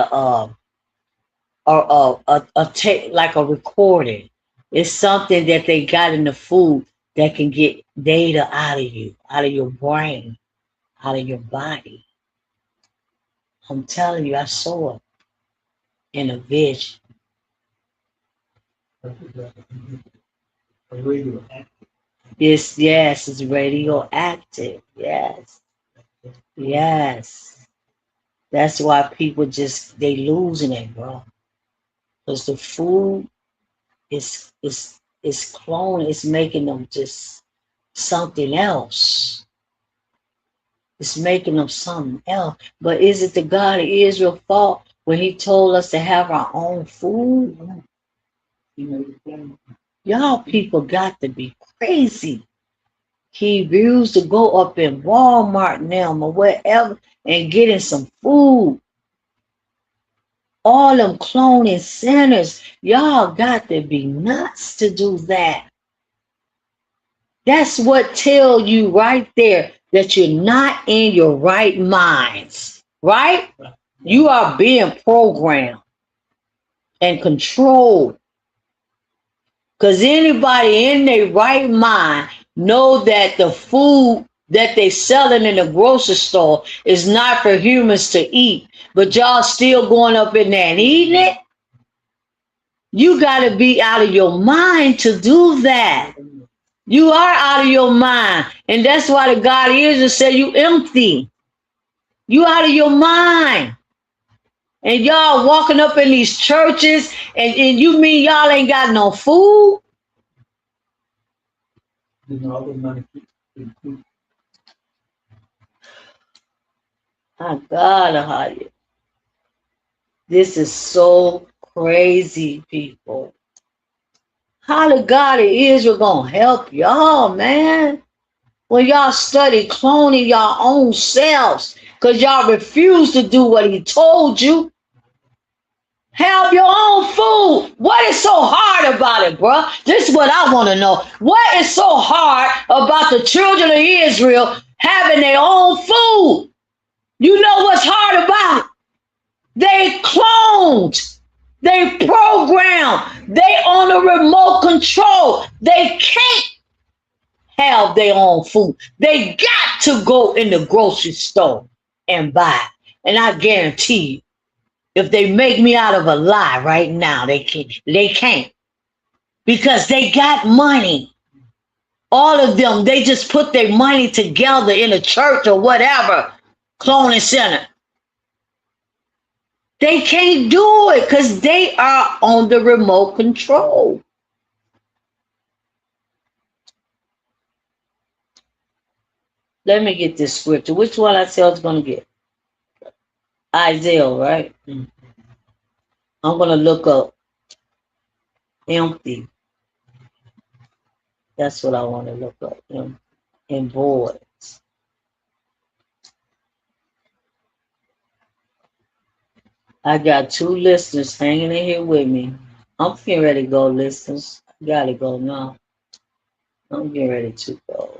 like a recording. It's something that they got in the food that can get data out of you, out of your brain, out of your body. I'm telling you, I saw it in a vision. Yes, it's radioactive. Yes. That's why people they losing it, bro. Because the food is cloning, it's making them just something else. It's making them something else. But is it the God of Israel fault when he told us to have our own food? Y'all people got to be crazy. He used to go up in Walmart now or wherever and getting some food. All them cloning centers, y'all got to be nuts to do that. That's what tell you right there that you're not in your right minds, right? You are being programmed and controlled. Because anybody in their right mind know that the food that they selling in the grocery store is not for humans to eat, but y'all still going up in there and eating it. You got to be out of your mind to do that. You are out of your mind. And that's why the God of Israel said you empty. You out of your mind. And y'all walking up in these churches and you mean y'all ain't got no food? My God, Ahaya. This is so crazy, people. How the God of Israel gonna help y'all, man? When y'all study cloning your own selves because y'all refuse to do what he told you. Have your own food. What is so hard about it, bro? This is what I want to know. What is so hard about the children of Israel having their own food? You know what's hard about it? They cloned. They programmed. They on a remote control. They can't have their own food. They got to go in the grocery store and buy. And I guarantee you, if they make me out of a lie right now, they can't. Because they got money. All of them, they just put their money together in a church or whatever, cloning center. They can't do it because they are on the remote control. Let me get this scripture. Which one I said I was going to get? Isaiah, right? I'm going to look up empty. That's what I want to look up. In voids. I got 2 listeners hanging in here with me. I'm getting ready to go, listeners. I got to go now. I'm getting ready to go.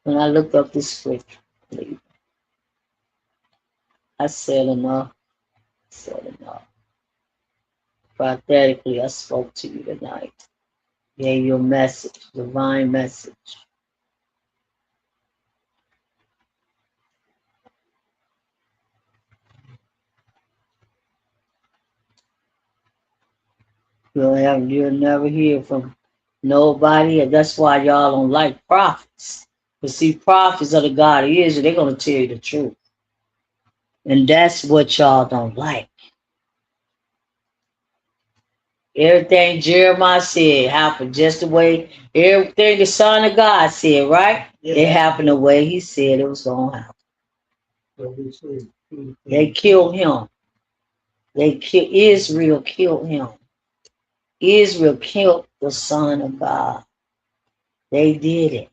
When I look up this scripture, please. I said enough. Prophetically, I spoke to you tonight. Gave you a message, divine message. You'll never hear from nobody, and that's why y'all don't like prophets. But see, prophets are the God of Israel. They're going to tell you the truth. And that's what y'all don't like. Everything Jeremiah said happened just the way everything the Son of God said, right? It happened the way he said it was going to happen. They killed him. Israel killed him. Israel killed the Son of God. They did it.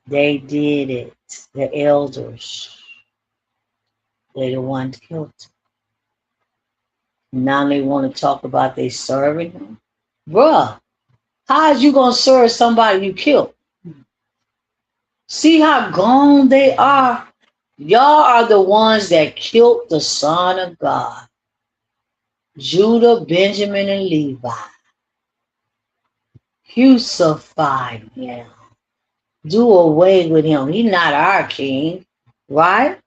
They did it. The elders. They the ones killed him. Now they want to talk about they serving him. Bruh, how is you going to serve somebody you killed? See how gone they are? Y'all are the ones that killed the Son of God. Judah, Benjamin, and Levi. Crucify him. Do away with him. He's not our king, right?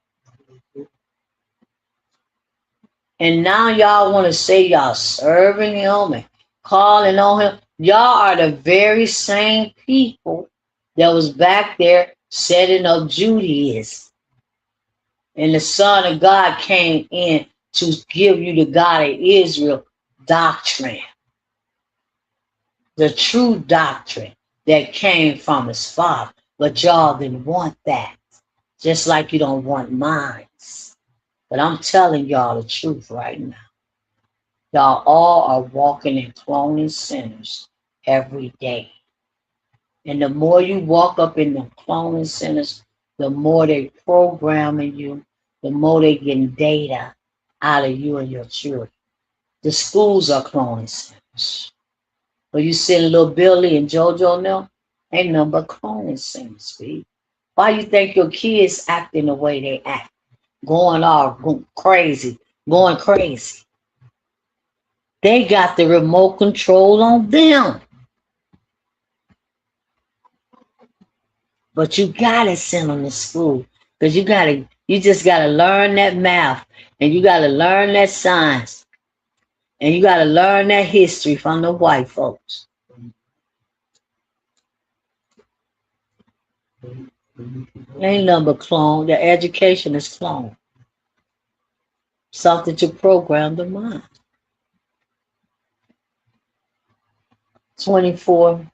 And now y'all want to say y'all serving him and calling on him. Y'all are the very same people that was back there setting up Judaism. And the Son of God came in to give you the God of Israel doctrine. The true doctrine that came from his Father. But y'all didn't want that. Just like you don't want mine. But I'm telling y'all the truth right now. Y'all all are walking in cloning sinners every day. And the more you walk up in the cloning sinners, the more they programming you, the more they getting data out of you and your children. The schools are cloning sinners. But you send little Billy and JoJo now, ain't nothing but cloning sinners, Pete. Why you think your kids acting the way they act? Going crazy. They got the remote control on them. But you gotta send them to school. Because you just gotta learn that math. And you gotta learn that science. And you gotta learn that history from the white folks. Ain't nothing but clone. The education is clone. Something to program the mind. 24.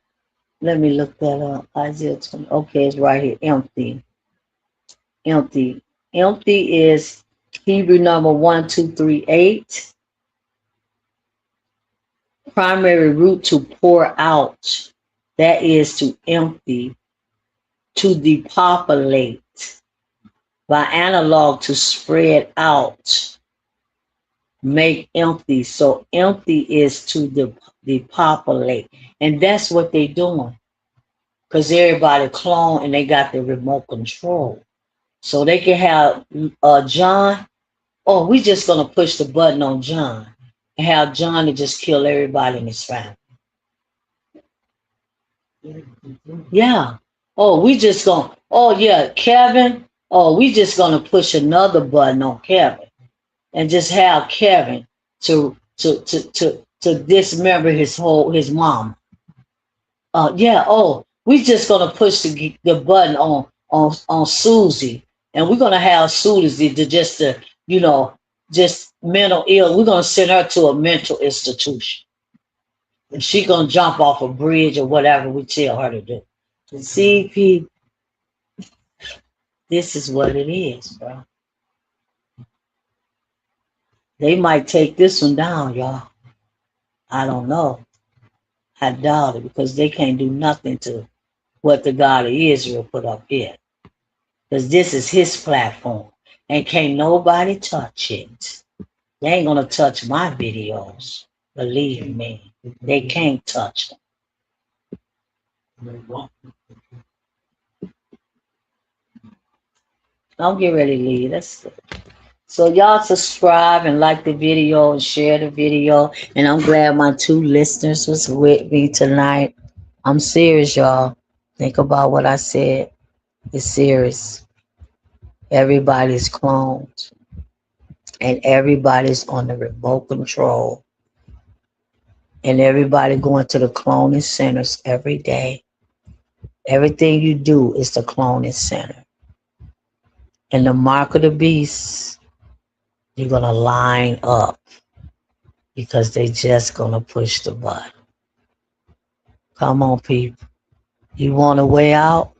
Let me look that up. Isaiah 20. Okay, it's right here. Empty. Empty. Empty is Hebrew number 1238. Primary root to pour out. That is to empty. To depopulate. By analog to spread out. Make empty. So empty is to depopulate. And that's what they're doing. Because everybody clone and they got the remote control. So they can have John. Oh, we just going to push the button on John. And have John to just kill everybody in his family. Yeah. Oh, we just going to. Oh, yeah, Kevin. Oh, we just going to push another button on Kevin. And just have Kevin to dismember his mom. Yeah. Oh, we just gonna push the button on Susie, and we're gonna have Susie to just mental ill. We're gonna send her to a mental institution, and she gonna jump off a bridge or whatever we tell her to do. See, Pete, this is what it is, bro. They might take this one down, y'all. I don't know. I doubt it because they can't do nothing to what the God of Israel put up here. Because this is his platform. And can't nobody touch it. They ain't going to touch my videos. Believe me. They can't touch them. I'll get ready to leave. That's it. So y'all subscribe and like the video and share the video. And I'm glad my 2 listeners was with me tonight. I'm serious, y'all. Think about what I said. It's serious. Everybody's cloned. And everybody's on the remote control. And everybody going to the cloning centers every day. Everything you do is the cloning center. And the mark of the beast, you're going to line up because they just going to push the button. Come on, people. You want a way out?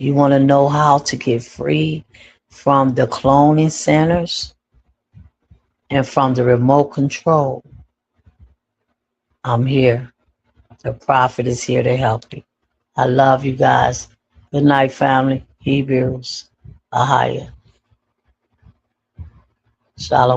You want to know how to get free from the cloning centers and from the remote control? I'm here. The prophet is here to help you. I love you guys. Good night, family. Hebrews. Ahaya. Shalom.